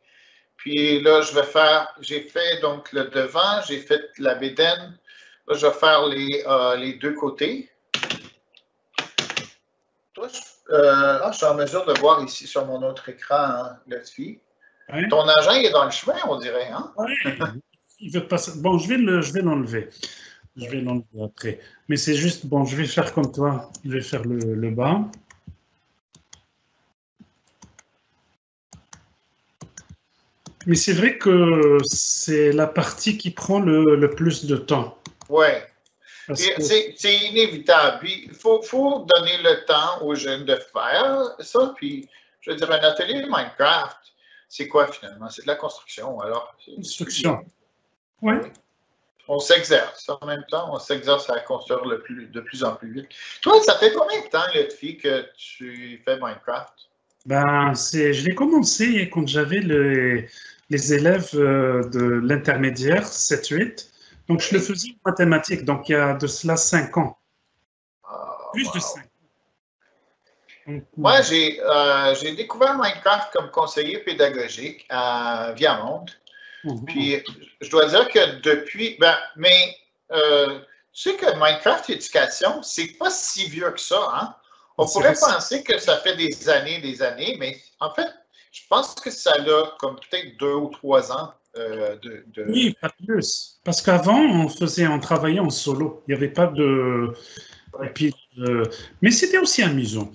Puis là, j'ai fait donc le devant, j'ai fait la bédaine. Là, je vais faire les deux côtés. Toi, je suis en mesure de voir ici sur mon autre écran, Lotfi. Ouais. Ton agent, il est dans le chemin, on dirait, hein? Oui, il veut passer. Bon, je vais l'enlever. Je vais l'enlever après. Mais c'est juste, bon, je vais faire comme toi. Je vais faire le bas. Mais c'est vrai que c'est la partie qui prend le plus de temps. Oui. C'est inévitable. Puis, il faut donner le temps aux jeunes de faire ça. Puis, je veux dire, un atelier Minecraft, c'est quoi finalement? C'est de la construction. Alors, construction. Oui. On s'exerce. En même temps, on s'exerce à construire de plus en plus vite. Toi, ça fait combien de temps, Lotfi, que tu fais Minecraft? Ben, je l'ai commencé quand j'avais les élèves de l'intermédiaire, 7-8. Donc, je le faisais en mathématiques, donc il y a de cela 5 ans. Plus de 5 ans. Donc, moi, j'ai découvert Minecraft comme conseiller pédagogique à Viamonde. Puis, je dois dire que depuis... mais tu sais que Minecraft Éducation, c'est pas si vieux que ça, hein? On pourrait penser que ça fait des années, mais en fait, je pense que ça a comme peut-être 2 ou 3 ans Oui, pas plus. Parce qu'avant, on travaillait en solo. Il n'y avait pas de... Ouais. Et puis, mais c'était aussi amusant.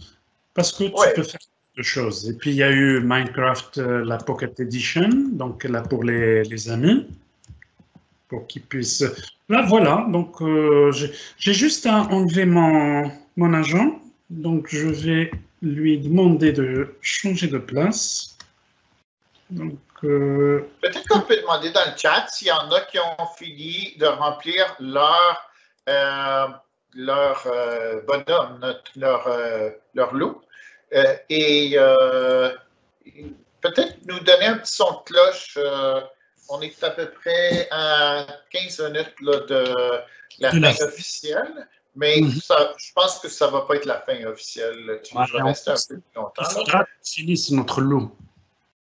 Parce que tu peux faire de choses. Et puis, il y a eu Minecraft, la Pocket Edition, donc là pour les amis, pour qu'ils puissent... Là, voilà. Donc, j'ai juste à enlever mon agent. Donc, je vais lui demander de changer de place. Donc, peut-être qu'on peut demander dans le chat s'il y en a qui ont fini de remplir leur leur bonhomme, leur loup, et peut-être nous donner un petit son de cloche. On est à peu près à 15 minutes là, de la fin officielle, mais je pense que ça ne va pas être la fin officielle. Je vais rester un peu plus longtemps. Il faudra que tu finisses notre loup.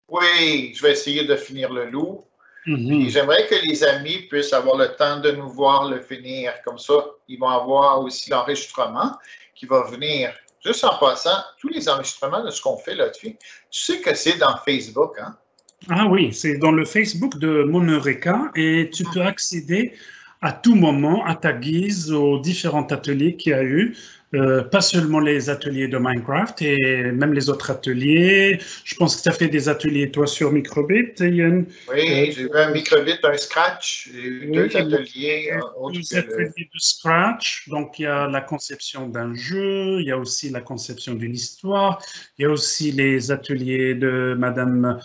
Oui, je vais essayer de finir le loup. Puis j'aimerais que les amis puissent avoir le temps de nous voir le finir. Comme ça, ils vont avoir aussi l'enregistrement qui va venir. Juste en passant, tous les enregistrements de ce qu'on fait là-dessus, tu sais que c'est dans Facebook, hein? Ah oui, c'est dans le Facebook de Moneureka et tu peux accéder à tout moment, à ta guise, aux différents ateliers qu'il y a eu. Pas seulement les ateliers de Minecraft et même les autres ateliers. Je pense que tu as fait des ateliers, toi, sur Microbit, Yann. Oui, j'ai eu un Microbit, un Scratch. J'ai eu deux ateliers. Deux ateliers de Scratch. Donc, il y a la conception d'un jeu, il y a aussi la conception d'une histoire, il y a aussi les ateliers de Madame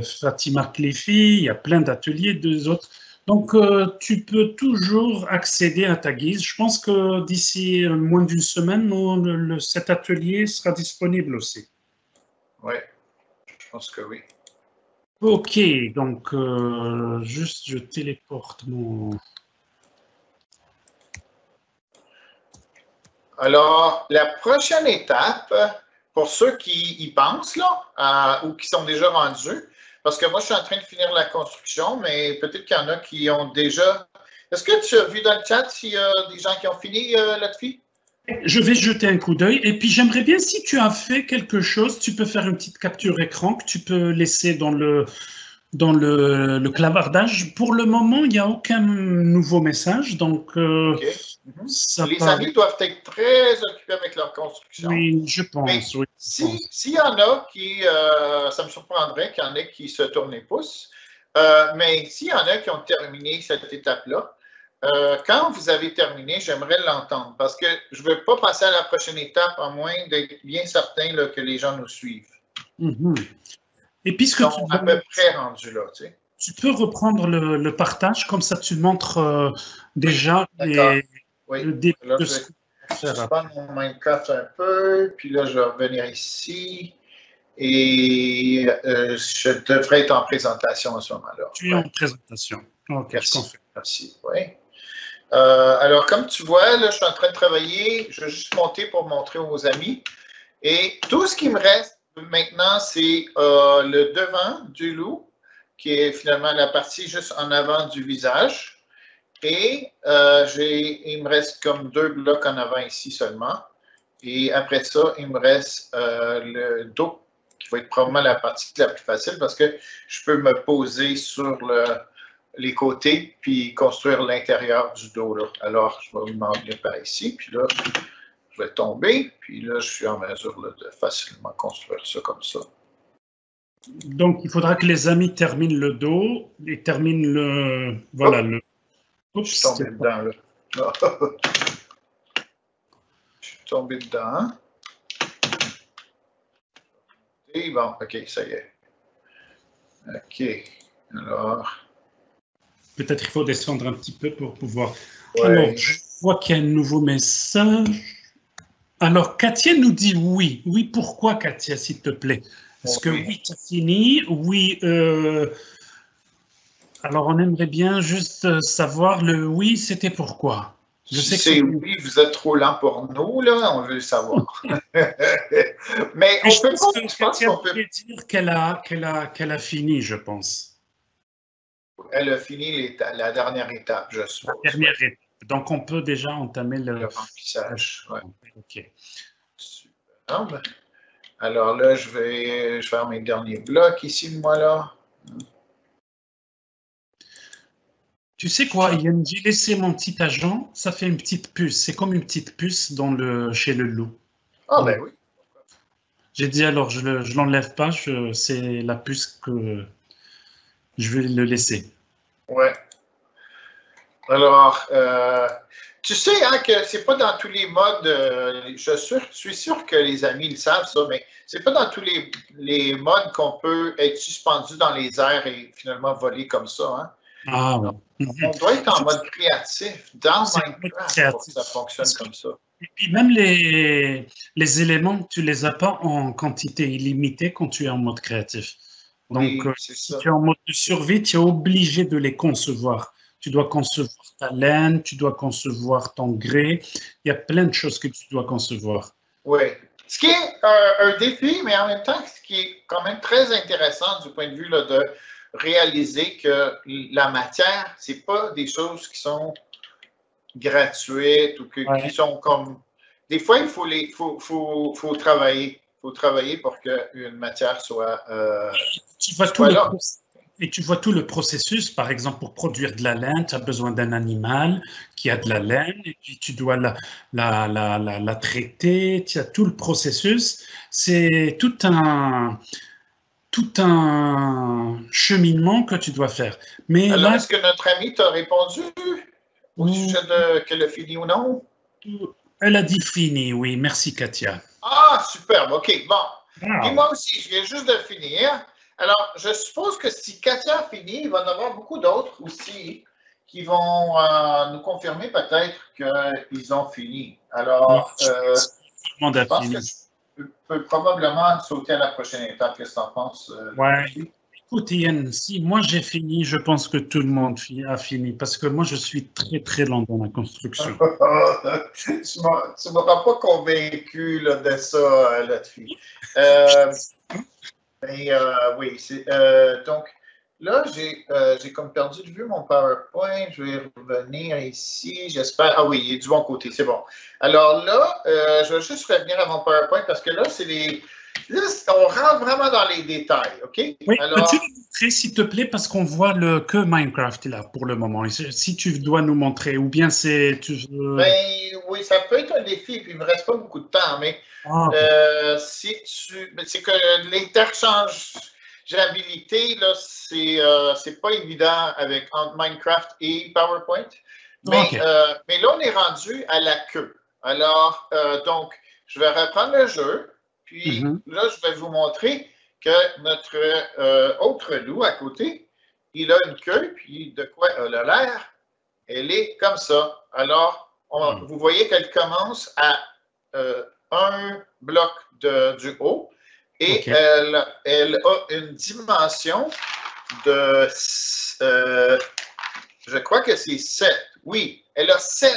Fatima Cléfi, il y a plein d'ateliers, deux autres. Donc, tu peux toujours accéder à ta guise. Je pense que d'ici moins d'une semaine, cet atelier sera disponible aussi. Oui, je pense que oui. OK, donc juste je téléporte mon... Alors, la prochaine étape, pour ceux qui y pensent là, ou qui sont déjà rendus, parce que moi, je suis en train de finir la construction, mais peut-être qu'il y en a qui ont déjà... Est-ce que tu as vu dans le chat s'il y a des gens qui ont fini là-dessus? Je vais jeter un coup d'œil. Et puis, j'aimerais bien, si tu as fait quelque chose, tu peux faire une petite capture écran que tu peux laisser dans le clavardage. Pour le moment, il n'y a aucun nouveau message. Donc, les amis doivent être très occupés avec leur construction. Oui, je pense. Oui, s'il y en a qui, ça me surprendrait qu'il y en ait qui se tournent les pouces, mais s'il y en a qui ont terminé cette étape-là, quand vous avez terminé, j'aimerais l'entendre parce que je ne veux pas passer à la prochaine étape à moins d'être bien certain là, que les gens nous suivent. Et puisque ils sont à peu près rendus là, tu sais. Tu peux reprendre le partage, comme ça tu montres déjà le début de ce que je vais suspendre mon Minecraft un peu, puis là, je vais revenir ici. Et je devrais être en présentation à ce moment-là. Tu es en présentation. OK, merci. Oui. Alors, comme tu vois, là, je suis en train de travailler. Je vais juste monter pour montrer aux amis. Et tout ce qui me reste maintenant, c'est le devant du loup, qui est finalement la partie juste en avant du visage. Et il me reste comme 2 blocs en avant ici seulement. Et après ça, il me reste le dos, qui va être probablement la partie la plus facile parce que je peux me poser sur les côtés puis construire l'intérieur du dos. Là. Alors, je vais m'en venir par ici. Puis là, je vais tomber. Puis là, je suis en mesure là, de facilement construire ça comme ça. Donc, il faudra que les amis terminent le dos et terminent le... Voilà, le... Oups, je suis tombé dedans, là. Je suis tombé dedans. Et bon, OK, ça y est. OK, alors... Peut-être il faut descendre un petit peu pour pouvoir... Ouais. Alors, je vois qu'il y a un nouveau message. Alors, Katia nous dit oui. Oui, pourquoi, Katia, s'il te plaît? Est-ce que oui, tu as fini? Oui. Alors, on aimerait bien juste savoir le oui, c'était pourquoi. Je sais que c'est oui, vous êtes trop lent pour nous, là, on veut le savoir. Mais on peut pas, je pense qu'on peut dire qu'elle a fini, je pense. Elle a fini la dernière étape, je suppose. La dernière étape. Donc, on peut déjà entamer le remplissage. Ouais. OK. Super. Alors là, je vais faire mes derniers blocs ici, moi, là. Tu sais quoi, Yann, j'ai laissé mon petit agent, ça fait une petite puce. C'est comme une petite puce chez le loup. Ah, ben oui. J'ai dit alors, je ne l'enlève pas, c'est la puce que je vais le laisser. Ouais. Alors, tu sais hein, que c'est pas dans tous les modes, je suis sûr que les amis le savent ça, mais c'est pas dans tous les modes qu'on peut être suspendu dans les airs et finalement voler comme ça. Hein. Ah, ouais. On doit être en mode créatif dans C'est Minecraft pour que créatif. ça fonctionne comme ça. Et puis même les éléments, tu les as pas en quantité illimitée quand tu es en mode créatif. Donc, Oui, c'est si ça. tu es en mode de survie, tu es obligé de les concevoir. Tu dois concevoir ta laine, tu dois concevoir ton grès. Il y a plein de choses que tu dois concevoir. Oui. Ce qui est un défi, mais en même temps, ce qui est quand même très intéressant du point de vue là, de réaliser que la matière, c'est pas des choses qui sont gratuites ou qui sont comme. Des fois, il faut travailler. Il faut travailler pour qu'une matière soit, soit là. Et tu vois tout le processus. Par exemple, pour produire de la laine, tu as besoin d'un animal qui a de la laine et puis tu dois la traiter. Tu as tout le processus. C'est tout un cheminement que tu dois faire. Mais alors, là, est-ce que notre ami t'a répondu au sujet de qu'elle a fini ou non? elle a dit fini, oui. Merci, Katia. Ah, superbe. OK, bon. Wow. Et moi aussi, je viens juste de finir. Alors, je suppose que si Katia a fini, il va y en avoir beaucoup d'autres aussi qui vont nous confirmer peut-être qu'ils ont fini. Alors, tout le monde a je pense fini. que je peux probablement sauter à la prochaine étape. Qu'est-ce que tu en penses? Ouais. Écoute, Ian, si moi j'ai fini, je pense que tout le monde a fini parce que moi je suis très très lent dans la construction. Tu ne m'auras pas convaincu là, de ça là-dessus. Mais oui, donc là, j'ai comme perdu de vue mon PowerPoint. Je vais revenir ici. J'espère. Ah oui, il est du bon côté, c'est bon. Alors là, je vais juste revenir à mon PowerPoint parce que là, là, on rentre vraiment dans les détails, OK? Oui, alors, peux-tu nous montrer, s'il te plaît, parce qu'on voit que Minecraft là pour le moment. Si tu dois nous montrer, ou bien tu veux... Ben oui, ça peut être un défi, puis il ne me reste pas beaucoup de temps, mais c'est que l'interchangeabilité, là, c'est pas évident entre Minecraft et PowerPoint. Mais, mais là, on est rendu à la queue. Alors, donc, je vais reprendre le jeu, puis là, je vais vous montrer que notre autre loup à côté, il a une queue, puis de quoi elle a l'air? Elle est comme ça. Alors, vous voyez qu'elle commence à un bloc du haut et elle a une dimension de, je crois que c'est 7. Oui, elle a 7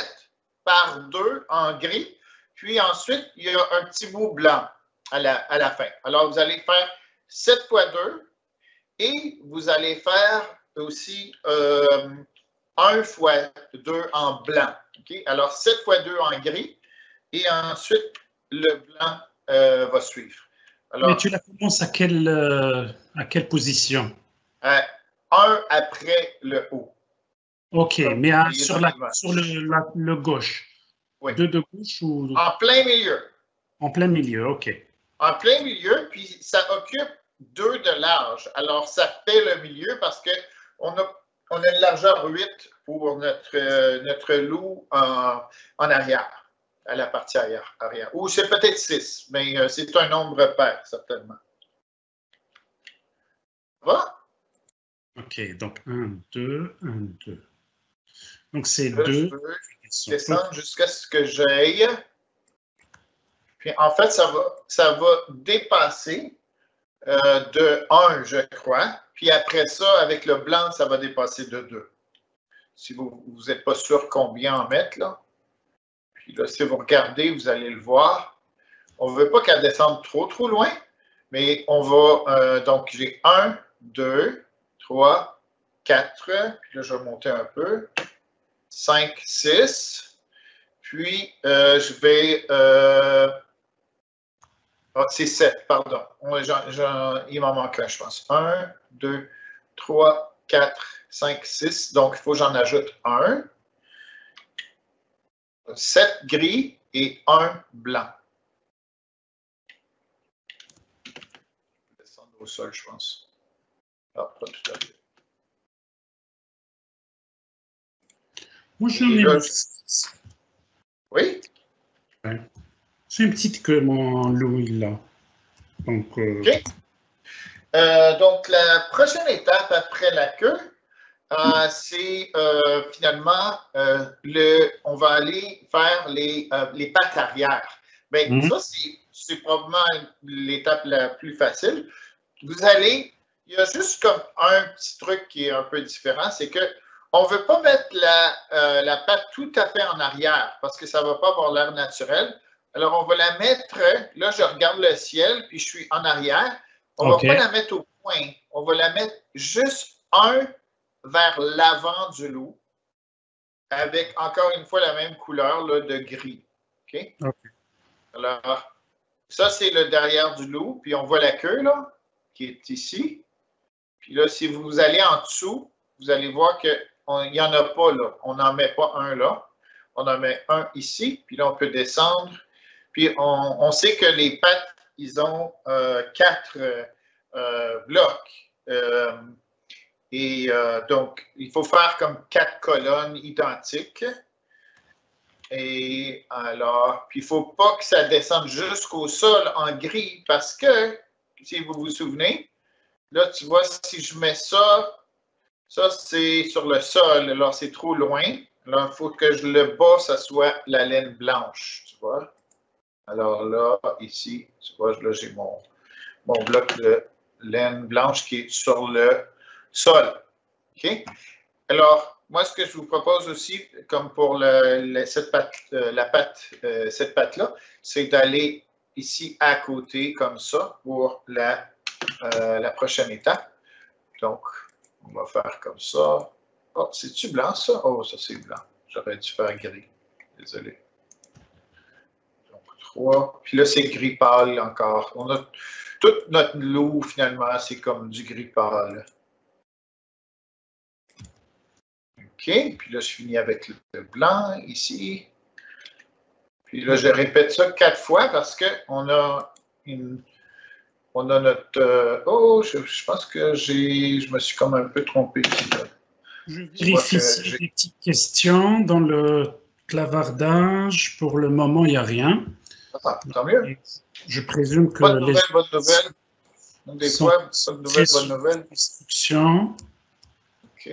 par 2 en gris. Puis ensuite, il y a un petit bout blanc à la fin. Alors, vous allez faire 7 fois 2 et vous allez faire aussi 1 fois 2 en blanc. Okay? Alors, 7 fois 2 en gris. Et ensuite, le blanc va suivre. Alors, mais tu la commences à quelle position? 1 après le haut. OK, mais sur le gauche. Oui. De gauche ou... En plein milieu. En plein milieu, OK. En plein milieu, puis ça occupe 2 de large. Alors, ça fait le milieu parce qu'on a une largeur 8 pour notre loup en arrière, à la partie arrière. Ou c'est peut-être 6, mais c'est un nombre pair, certainement. Ça va? OK, donc 1, 2, 1, 2. Donc, c'est 2. Je peux descendre jusqu'à ce que j'aille. Puis, en fait, ça va dépasser de 1, je crois. Puis après ça, avec le blanc, ça va dépasser de 2. Si vous n'êtes pas sûr combien en mettre, là. Puis là, si vous regardez, vous allez le voir. On ne veut pas qu'elle descende trop loin, mais on va... donc, j'ai 1, 2, 3, 4. Puis là, je vais monter un peu. 5, 6. Puis, je vais... c'est 7, pardon. Il m'en manque un, je pense. 1, 2, 3, 4, 5, 6. Donc, il faut que j'en ajoute 1. 7 gris et 1 blanc. Je vais descendre au sol, je pense. Ah, pas tout à fait. Moi, j'en ai là, oui? Ouais. C'est une petite que mon loup, il a. Donc, OK. Donc, la prochaine étape après la queue, c'est finalement, on va aller faire les pattes arrière. Bien, ça, c'est probablement l'étape la plus facile. Il y a juste comme un petit truc qui est un peu différent, c'est que on ne veut pas mettre la patte tout à fait en arrière parce que ça ne va pas avoir l'air naturel. Alors, on va la mettre, là, je regarde le ciel, puis je suis en arrière. On ne va pas la mettre au point. On va la mettre juste vers l'avant du loup, avec encore une fois la même couleur là, de gris. OK? Alors, ça, c'est le derrière du loup, puis on voit la queue, là, qui est ici. Puis là, si vous allez en dessous, vous allez voir qu'il n'y en a pas là. On n'en met pas un là. On en met un ici, puis là, on peut descendre. Puis on sait que les pattes, ils ont 4 blocs. Donc, il faut faire comme 4 colonnes identiques. Et alors, puis il ne faut pas que ça descende jusqu'au sol en gris parce que, si vous vous souvenez, là, tu vois, si je mets ça, ça c'est sur le sol, alors c'est trop loin. Alors, il faut que le bas, ça soit la laine blanche, tu vois. Alors là, ici, tu vois, là, j'ai mon bloc de laine blanche qui est sur le sol. OK? Alors, moi, ce que je vous propose aussi, comme pour cette patte-là, c'est d'aller ici à côté, comme ça, pour la prochaine étape. Donc, on va faire comme ça. Oh, c'est-tu blanc, ça? Oh, ça, c'est blanc. J'aurais dû faire gris. Désolé. Donc, 3. Puis là, c'est gris pâle encore. On a tout notre loup, finalement, c'est comme du gris pâle. OK. Puis là, je finis avec le blanc ici. Puis là, je répète ça 4 fois parce qu'on a notre... je pense que je me suis comme un peu trompé ici. Là. Je vérifie si j'ai des petites questions dans le clavardage. Pour le moment, il n'y a rien. Ah, tant mieux. Je présume que bonne nouvelle. Donc, des fois, bonne nouvelle. OK.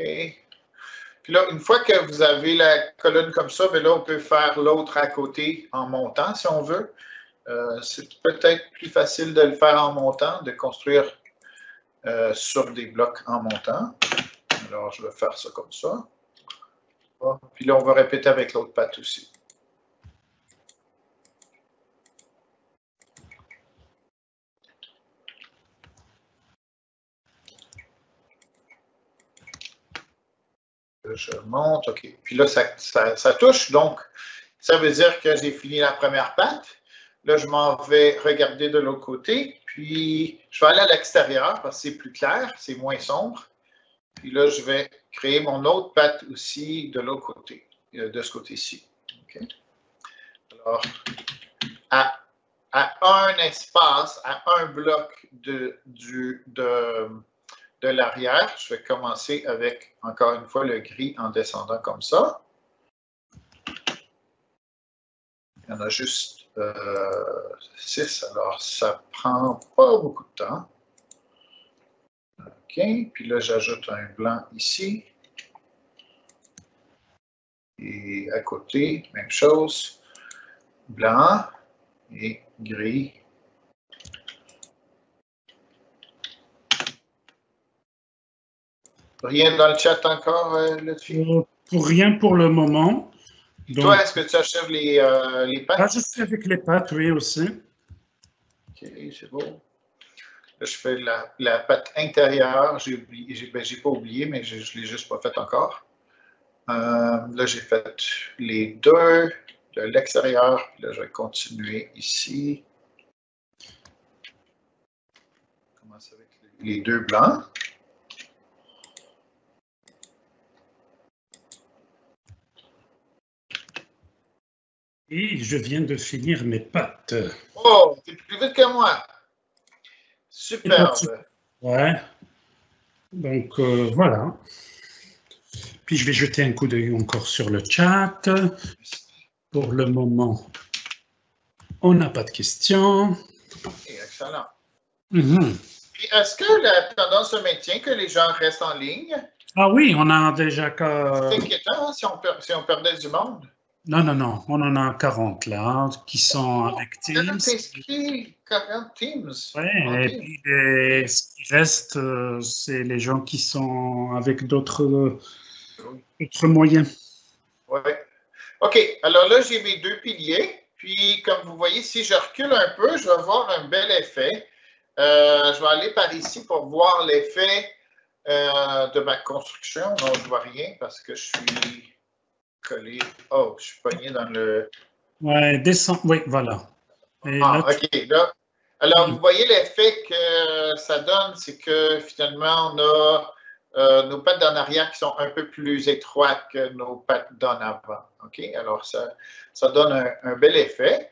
Puis là, une fois que vous avez la colonne comme ça, bien là, on peut faire l'autre à côté en montant, si on veut. C'est peut-être plus facile de le faire en montant, de construire sur des blocs en montant. Alors, je vais faire ça comme ça. Puis là, on va répéter avec l'autre patte aussi. Je monte, OK. Puis là, ça touche, donc ça veut dire que j'ai fini la première patte. Là, je m'en vais regarder de l'autre côté, puis je vais aller à l'extérieur parce que c'est plus clair, c'est moins sombre. Puis là, je vais créer mon autre patte aussi de l'autre côté, de ce côté-ci. Okay. Alors, à un espace, à un bloc de l'arrière, je vais commencer avec, encore une fois, le gris en descendant comme ça. Il y en a juste 6, alors ça prend pas beaucoup de temps. OK, puis là, j'ajoute un blanc ici. Et à côté, même chose. Blanc et gris. Rien dans le chat encore, Lutfi? Pour rien pour le moment. Donc, toi, est-ce que tu achèves les pattes? Ah, je fais avec les pattes, oui, aussi. OK, c'est beau. Là, je fais la patte intérieure. J'ai pas oublié, mais je ne l'ai juste pas fait encore. Là, j'ai fait les deux de l'extérieur. Là, je vais continuer ici. Je commence avec les deux blancs. Et je viens de finir mes pattes. Oh, t'es plus vite que moi. Superbe. Ouais. Donc, voilà. Puis, je vais jeter un coup d'œil encore sur le chat. Pour le moment, on n'a pas de questions. Excellent. Mm-hmm. Puis, est-ce que la tendance se maintient que les gens restent en ligne? Ah oui, on a déjà... C'est inquiétant hein, si on perdait du monde. Non, non, non, on en a 40 là, hein, qui sont avec Teams. 40 inscrits, 40 Teams. Ouais, et OK. puis ce qui reste, c'est les gens qui sont avec d'autres moyens. Oui. OK. Alors là, j'ai mes deux piliers. Puis, comme vous voyez, si je recule un peu, je vais voir un bel effet. Je vais aller par ici pour voir l'effet de ma construction. Non, je ne vois rien parce que je suis collé. Oh, je suis pogné dans le... Ouais, descend, oui, voilà. Et là, OK. Là. Alors, vous voyez l'effet que ça donne, c'est que finalement, on a nos pattes d'en arrière qui sont un peu plus étroites que nos pattes d'en avant. OK? Alors, ça donne un bel effet.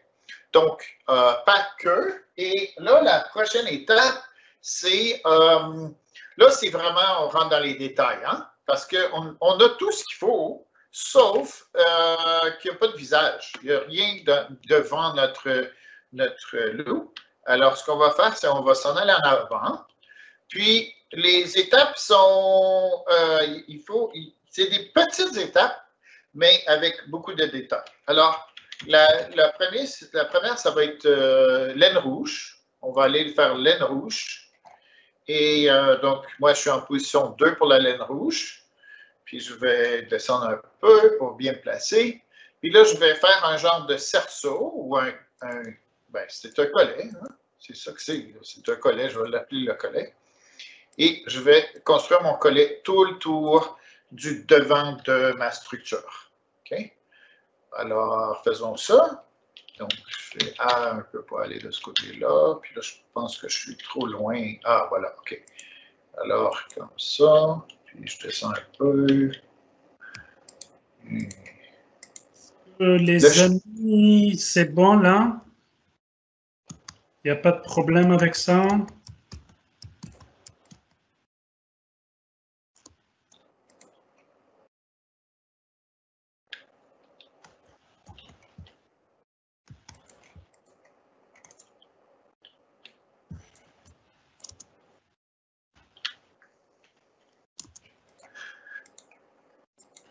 Donc, pas que. Et là, la prochaine étape, c'est... là, c'est vraiment, on rentre dans les détails, hein? Parce qu'on a tout ce qu'il faut, sauf qu'il n'y a pas de visage. Il n'y a rien devant notre loup. Alors, ce qu'on va faire, c'est qu'on va s'en aller en avant. Puis, les étapes sont... c'est des petites étapes, mais avec beaucoup de détails. Alors, la première, ça va être laine rouge. On va aller faire laine rouge. Et donc, moi, je suis en position 2 pour la laine rouge. Puis, je vais descendre un peu pour bien me placer. Puis là, je vais faire un genre de cerceau ou ben, c'est un collet. Hein? C'est ça que c'est. C'est un collet. Je vais l'appeler le collet. Et je vais construire mon collet tout le tour du devant de ma structure. OK? Alors, faisons ça. Donc, je fais A un peu pour aller de ce côté-là. Puis là, je pense que je suis trop loin. Ah, voilà, OK. Alors, comme ça. Puis je descends un peu. les amis, c'est bon là? Il n'y a pas de problème avec ça?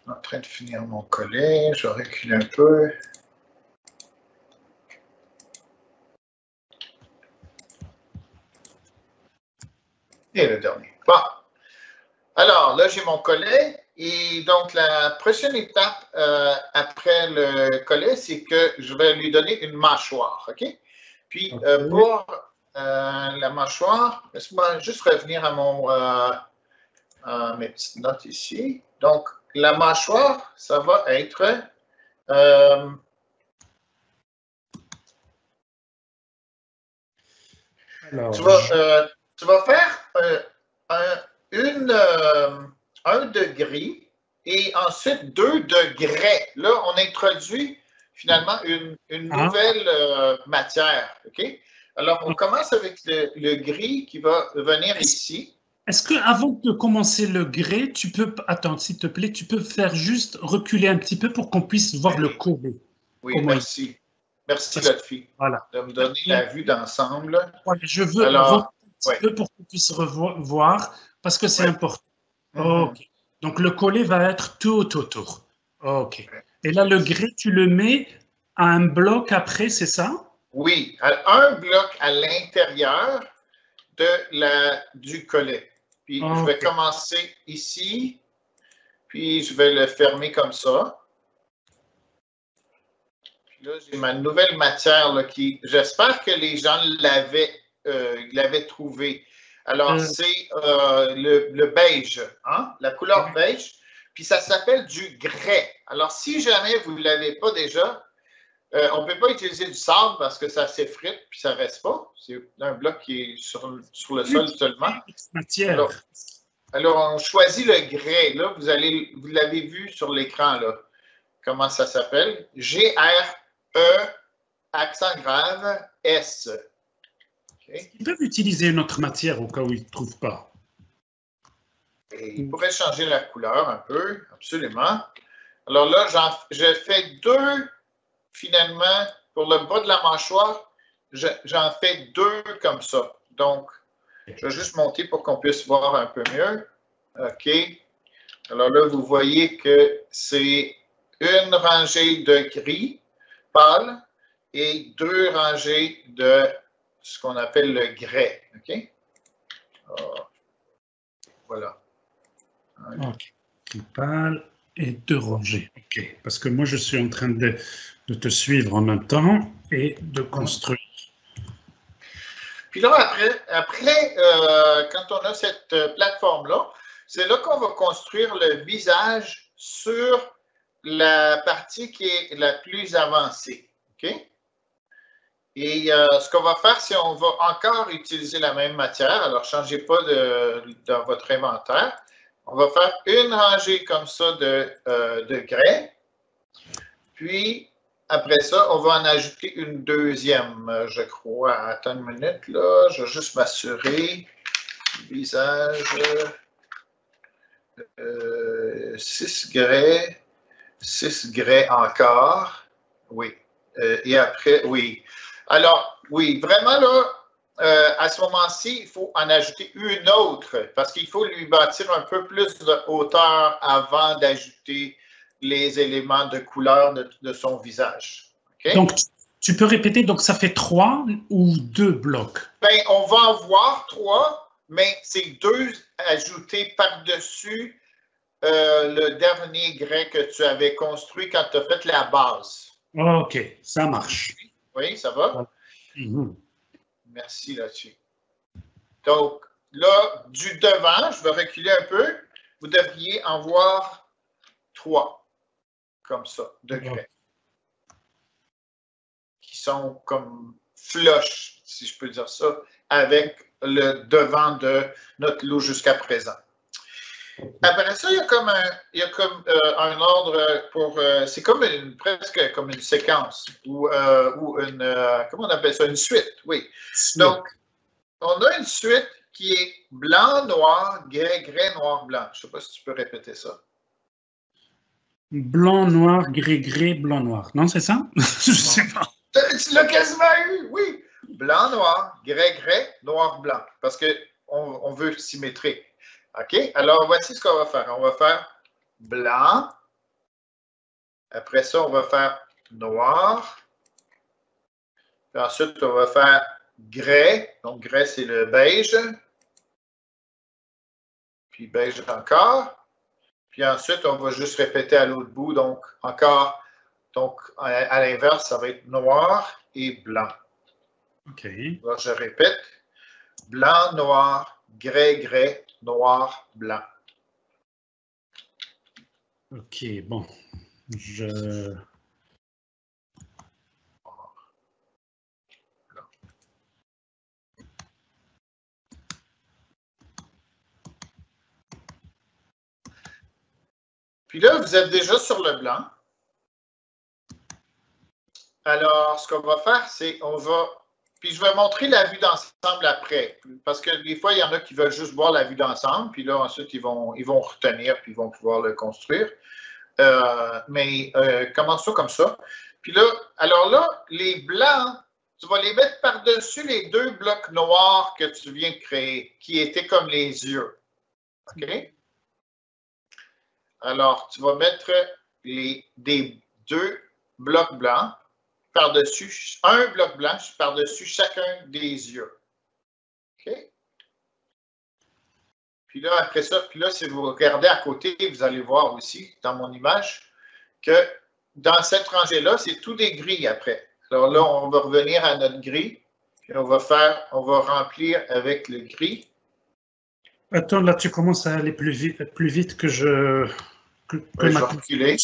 En train de finir mon collet. Je vais reculer un peu. Et le dernier. Bon. Alors, là, j'ai mon collet. Et donc, la prochaine étape après le collet, c'est que je vais lui donner une mâchoire. OK? Puis, Okay. pour la mâchoire, laisse-moi juste revenir à mes petites notes ici. Donc, la mâchoire, ça va être... Alors, tu vas faire un degré et ensuite 2 degrés. Là, on introduit finalement une nouvelle matière. OK? Alors, on commence avec le gris qui va venir ici. Est-ce que avant de commencer le grès, tu peux... Attends, s'il te plaît, tu peux faire juste reculer un petit peu pour qu'on puisse voir le collet. Oui, merci. Merci, Lotfi, voilà. de me donner la vue d'ensemble. Ouais, je veux revoir un petit peu pour qu'on puisse revoir, parce que c'est important. OK. Donc, le collet va être tout autour. OK. Et là, le grès, tu le mets à un bloc après, c'est ça? Oui, un bloc à l'intérieur du collet. Puis, je vais commencer ici, puis je vais le fermer comme ça. Puis là, j'ai ma nouvelle matière là, qui, j'espère que les gens l'avaient trouvé. Alors, c'est le beige, hein? La couleur beige. Puis, ça s'appelle du grès. Alors, si jamais vous ne l'avez pas déjà, on ne peut pas utiliser du sable parce que ça s'effrite puis ça ne reste pas. C'est un bloc qui est sur le sol seulement. Alors, on choisit le grès. Là, vous l'avez vu sur l'écran. Là. Comment ça s'appelle? G-R-E, accent grave, S. Okay. Ils peuvent utiliser une autre matière au cas où ils ne trouvent pas. Et ils pourraient changer la couleur un peu, absolument. Alors là, je fais 2. Finalement, pour le bas de la mâchoire, j'en fais 2 comme ça. Donc, je vais juste monter pour qu'on puisse voir un peu mieux. OK. Alors là, vous voyez que c'est une rangée de gris pâle et 2 rangées de ce qu'on appelle le grès. OK? Alors, voilà. OK. Gris pâle et 2 rangées. OK. Parce que moi, je suis en train de te suivre en même temps et de construire. Puis là, après quand on a cette plateforme-là, c'est là qu'on va construire le visage sur la partie qui est la plus avancée. OK? Et ce qu'on va faire, c'est qu'on va encore utiliser la même matière. Alors, ne changez pas dans votre inventaire. On va faire une rangée comme ça de grès. Puis, après ça, on va en ajouter une deuxième, je crois. Attends une minute, là. Je vais juste m'assurer. Visage. 6 grès. 6 grès encore. Oui. Et après, oui. Alors, oui, vraiment, là, à ce moment-ci, il faut en ajouter une autre parce qu'il faut lui bâtir un peu plus de hauteur avant d'ajouter les éléments de couleur de son visage. Okay? Donc, tu peux répéter, donc ça fait 3 ou 2 blocs? Ben, on va en voir 3, mais c'est 2 ajoutés par-dessus le dernier grès que tu avais construit quand tu as fait la base. OK, ça marche. Oui, ça va? Mm-hmm. Merci là-dessus. Donc, là, du devant, je vais reculer un peu. Vous devriez en voir 3, comme ça, de grès. Qui sont comme flush, si je peux dire ça, avec le devant de notre lot jusqu'à présent. Après ça, il y a comme un ordre pour. C'est comme presque comme une séquence ou une. Comment on appelle ça? Une suite, oui. Donc, on a une suite qui est blanc, noir, grès, grès, noir, blanc. Je ne sais pas si tu peux répéter ça. Blanc, noir, grès, grès, blanc, noir. Non, c'est ça? Je ne sais pas. Tu l'as quasiment eu, oui. Blanc, noir, grès, grès, noir, blanc. Parce qu'on veut symétrique. OK? Alors, voici ce qu'on va faire. On va faire blanc. Après ça, on va faire noir. Puis ensuite, on va faire grès. Donc, grès, c'est le beige. Puis beige encore. Puis ensuite, on va juste répéter à l'autre bout. Donc, encore. Donc, à l'inverse, ça va être noir et blanc. OK. Alors, je répète. Blanc, noir, grès, grès, noir, blanc. OK, bon. Je... Puis là, vous êtes déjà sur le blanc. Alors, ce qu'on va faire, c'est on va... Puis je vais montrer la vue d'ensemble après. Parce que des fois, il y en a qui veulent juste voir la vue d'ensemble. Puis là, ensuite, ils vont retenir, puis ils vont pouvoir le construire. Mais commençons comme ça. Puis là, alors là, les blancs, tu vas les mettre par-dessus les 2 blocs noirs que tu viens de créer, qui étaient comme les yeux. OK? Alors, tu vas mettre des 2 blocs blancs par-dessus, un bloc blanc par-dessus chacun des yeux. OK? Puis là, après ça, puis là, si vous regardez à côté, vous allez voir aussi, dans mon image, que dans cette rangée-là, c'est tout des gris après. Alors là, on va revenir à notre gris, puis on va remplir avec le gris. Attends, là, tu commences à aller plus vite que je... je vais reculer.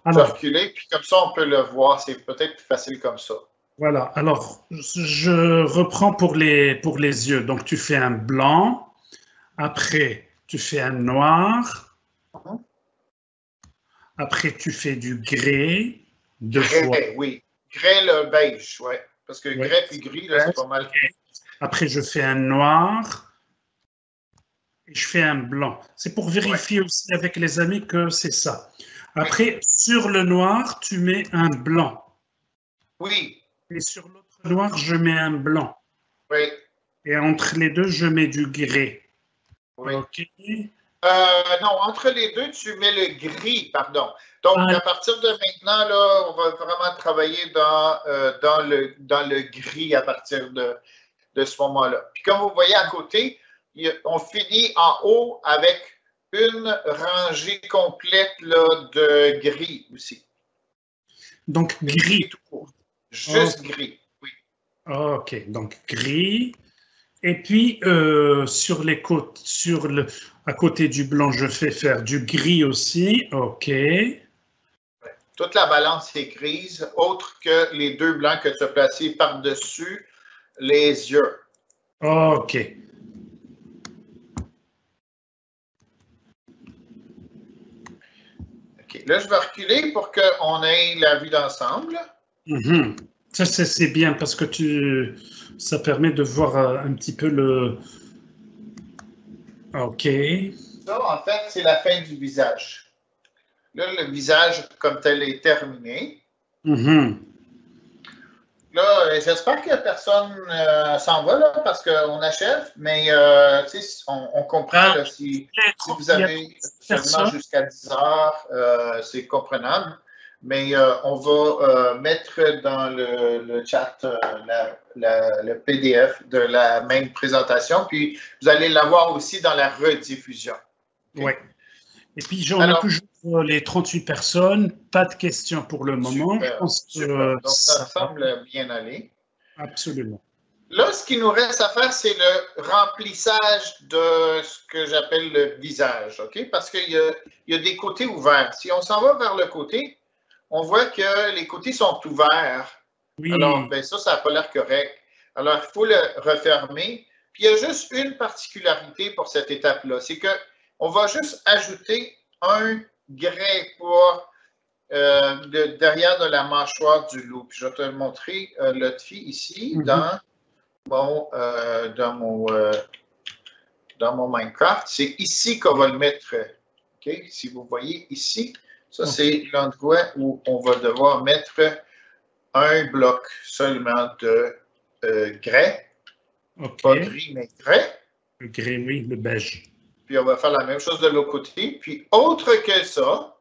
Alors, je vais reculer, puis comme ça, on peut le voir. C'est peut-être plus facile comme ça. Voilà. Alors, je reprends pour les yeux. Donc, tu fais un blanc. Après, tu fais un noir. Après, tu fais du grès. Grès, oui. Grès, le beige, oui. Parce que grès puis gris, là, c'est pas mal. Après, je fais un noir. Et je fais un blanc. C'est pour vérifier aussi avec les amis que c'est ça. Après, sur le noir, tu mets un blanc. Oui. Et sur l'autre noir, je mets un blanc. Oui. Et entre les deux, je mets du grès. Oui. OK. Non, entre les deux, tu mets le gris, pardon. Donc, Ah, à partir de maintenant, là, on va vraiment travailler dans le gris à partir de ce moment-là. Puis comme vous voyez à côté, on finit en haut avec une rangée complète là, de gris aussi. donc gris. Tout court. Juste Oh, gris, oui. ok, donc gris. Et puis, sur les côtes, à côté du blanc, je fais faire du gris aussi. OK. Toute la balance est grise, autre que les deux blancs que tu as placés par-dessus les yeux. OK. OK. Là, je vais reculer pour qu'on ait la vue d'ensemble. Mhm. Ça, c'est bien parce que ça permet de voir un petit peu le. OK. Ça, en fait, c'est la fin du visage. Là, le visage comme tel est terminé. Mhm. Là, j'espère que personne s'en va là, parce qu'on achève, mais on comprend là, si vous Il y a avez seulement personne. jusqu'à 10 heures, c'est comprenable. Mais on va mettre dans le chat le PDF de la même présentation, puis vous allez l'avoir aussi dans la rediffusion. Okay? Oui. Et puis, on a Alors, toujours les 38 personnes. Pas de questions pour le moment. Je super, pense super. que Donc, ça ça va. semble bien aller. Absolument. Là, ce qui nous reste à faire, c'est le remplissage de ce que j'appelle le visage, OK? Parce qu'il y a des côtés ouverts. Si on s'en va vers le côté, on voit que les côtés sont ouverts. Alors, Oui. ben ça n'a pas l'air correct. Alors, il faut le refermer. Puis, il y a juste une particularité pour cette étape-là, c'est qu'on va juste ajouter un gret pour derrière de la mâchoire du loup. Puis, je vais te montrer Lotfi ici dans mon Minecraft. C'est ici qu'on va le mettre. Okay? Si vous voyez ici, ça c'est l'endroit où on va devoir mettre un bloc seulement de grès. OK. Pas gris, mais grès. Le gris, oui, le beige. Puis on va faire la même chose de l'autre côté. Puis autre que ça,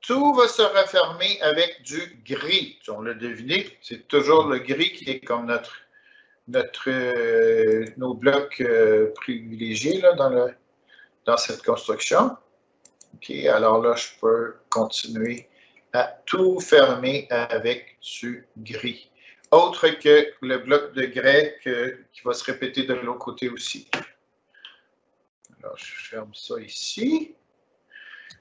tout va se refermer avec du gris. On l'a deviné, c'est toujours le gris qui est comme nos blocs privilégiés là, dans cette construction. OK, alors là, je peux continuer à tout fermer avec du gris. Autre que le bloc de grès qui va se répéter de l'autre côté aussi. Alors, je ferme ça ici.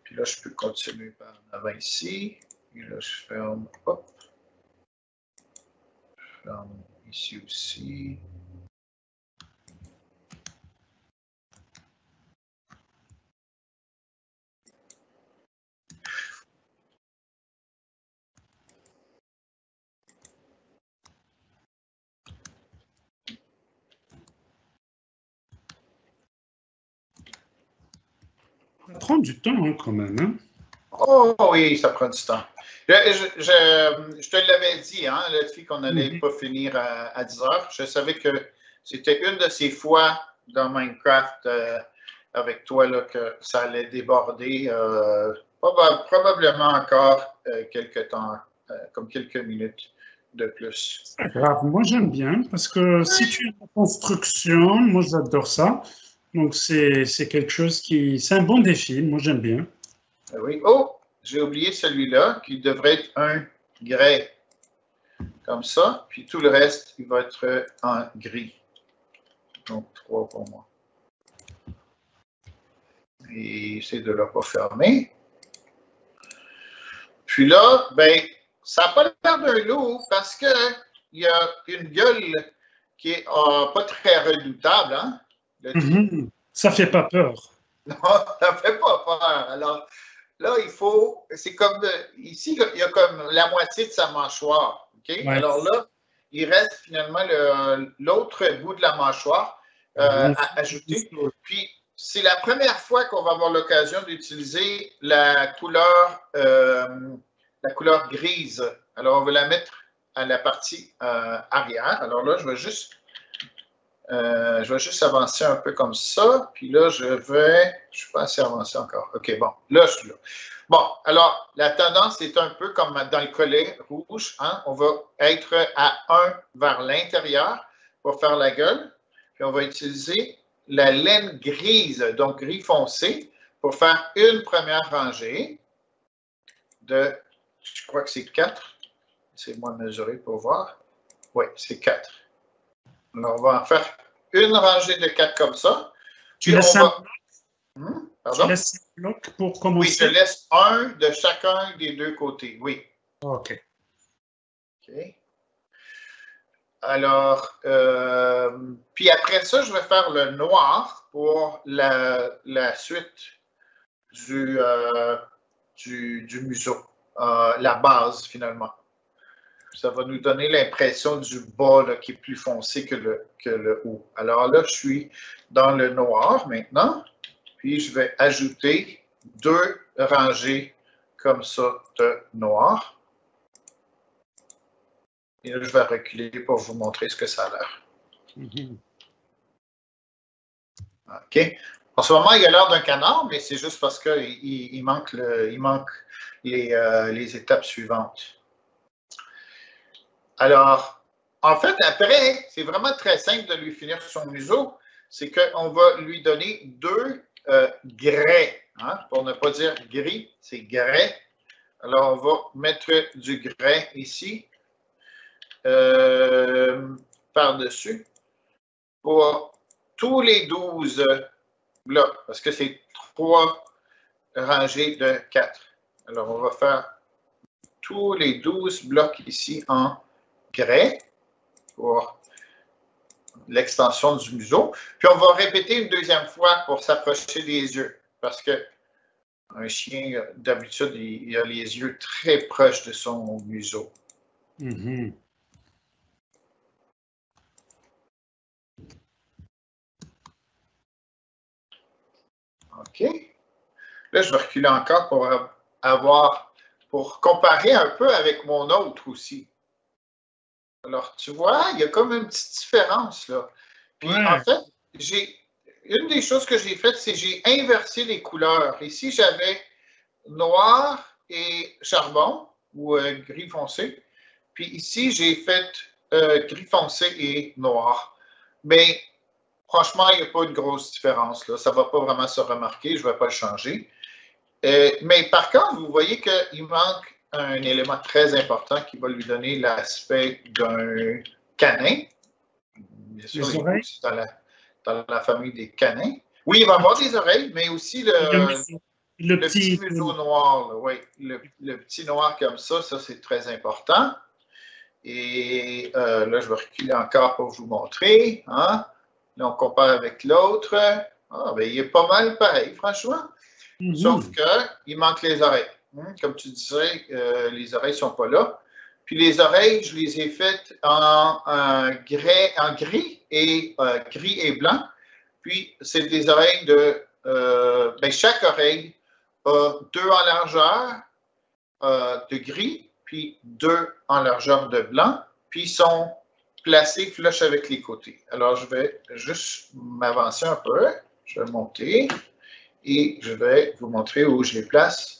Puis là, je peux continuer par en avant ici. Et là, je ferme, hop. Je ferme ici aussi. Ça prend du temps hein, quand même. Hein? Oh oui, ça prend du temps. Je te l'avais dit, hein, la fille qu'on n'allait pas finir à 10 heures. Je savais que c'était une de ces fois dans Minecraft avec toi là, que ça allait déborder. Probablement encore quelques temps, comme quelques minutes de plus. C'est pas grave, moi j'aime bien parce que si tu es en construction, moi j'adore ça. Donc c'est quelque chose qui. C'est un bon défi, moi j'aime bien. Oui. Oh, j'ai oublié celui-là qui devrait être un grès. Comme ça. Puis tout le reste, il va être en gris. Donc 3 pour moi. Et essayer de ne pas fermer. Puis là, ben, ça n'a pas l'air d'un loup parce qu'il y a une gueule qui est pas très redoutable. Hein? Ça ne fait pas peur. Non, ça ne fait pas peur. Alors là, c'est comme, ici, il y a comme la moitié de sa mâchoire. Okay? Ouais. Alors là, il reste finalement l'autre bout de la mâchoire à ajouter. Puis, c'est la première fois qu'on va avoir l'occasion d'utiliser la couleur grise. Alors, on va la mettre à la partie arrière. Alors là, je vais juste Je vais juste avancer un peu comme ça. Puis là, je ne suis pas assez avancé encore. OK, bon. Là, je suis là. Bon, alors, la tendance est un peu comme dans le collet rouge. Hein? On va être à 1 vers l'intérieur pour faire la gueule. Puis on va utiliser la laine grise, donc gris foncé, pour faire une première rangée de, je crois que c'est 4. Laissez-moi mesurer pour voir. Oui, c'est 4. Alors, on va en faire une rangée de 4 comme ça. Tu laisses un bloc pour commencer? Oui, je laisse un de chacun des deux côtés, oui. OK. OK. Alors, puis après ça, je vais faire le noir pour la suite du museau, la base finalement. Ça va nous donner l'impression du bas là, qui est plus foncé que le haut. Alors là, je suis dans le noir maintenant. Puis je vais ajouter 2 rangées comme ça de noir. Et là, je vais reculer pour vous montrer ce que ça a l'air. OK. En ce moment, il a l'air d'un canard, mais c'est juste parce qu'il manque les étapes suivantes. Alors, en fait, après, c'est vraiment très simple de lui finir son museau. C'est qu'on va lui donner 2 grès. Hein? Pour ne pas dire gris, c'est grès. Alors, on va mettre du grès ici, par-dessus, pour tous les 12 blocs, parce que c'est 3 rangées de 4. Alors, on va faire tous les 12 blocs ici en grès pour l'extension du museau. Puis on va répéter une deuxième fois pour s'approcher des yeux, parce que un chien, d'habitude, il a les yeux très proches de son museau. OK. Là, je vais reculer encore pour comparer un peu avec mon autre aussi. Alors, tu vois, il y a comme une petite différence, là. Puis, en fait, une des choses que j'ai faites, c'est que j'ai inversé les couleurs. Ici, j'avais noir et charbon, ou gris foncé. Puis ici, j'ai fait gris foncé et noir. Mais, franchement, il n'y a pas une grosse différence, là. Ça ne va pas vraiment se remarquer. Je ne vais pas le changer. Mais par contre, vous voyez qu'il manque un élément très important qui va lui donner l'aspect d'un canin. Bien sûr, c'est dans la famille des canins. Oui, il va avoir des oreilles, mais aussi le petit museau noir. Là, oui, le petit noir comme ça c'est très important. Et là, je vais reculer encore pour vous montrer. Hein? Là, on compare avec l'autre. Ah, ben, il est pas mal pareil, franchement. Sauf qu'il manque les oreilles. Comme tu disais, les oreilles ne sont pas là. Puis les oreilles, je les ai faites en gris et blanc. Puis c'est des oreilles chaque oreille a 2 en largeur de gris, puis 2 en largeur de blanc. Puis ils sont placés flush avec les côtés. Alors je vais juste m'avancer un peu. Je vais monter. Et je vais vous montrer où je les place.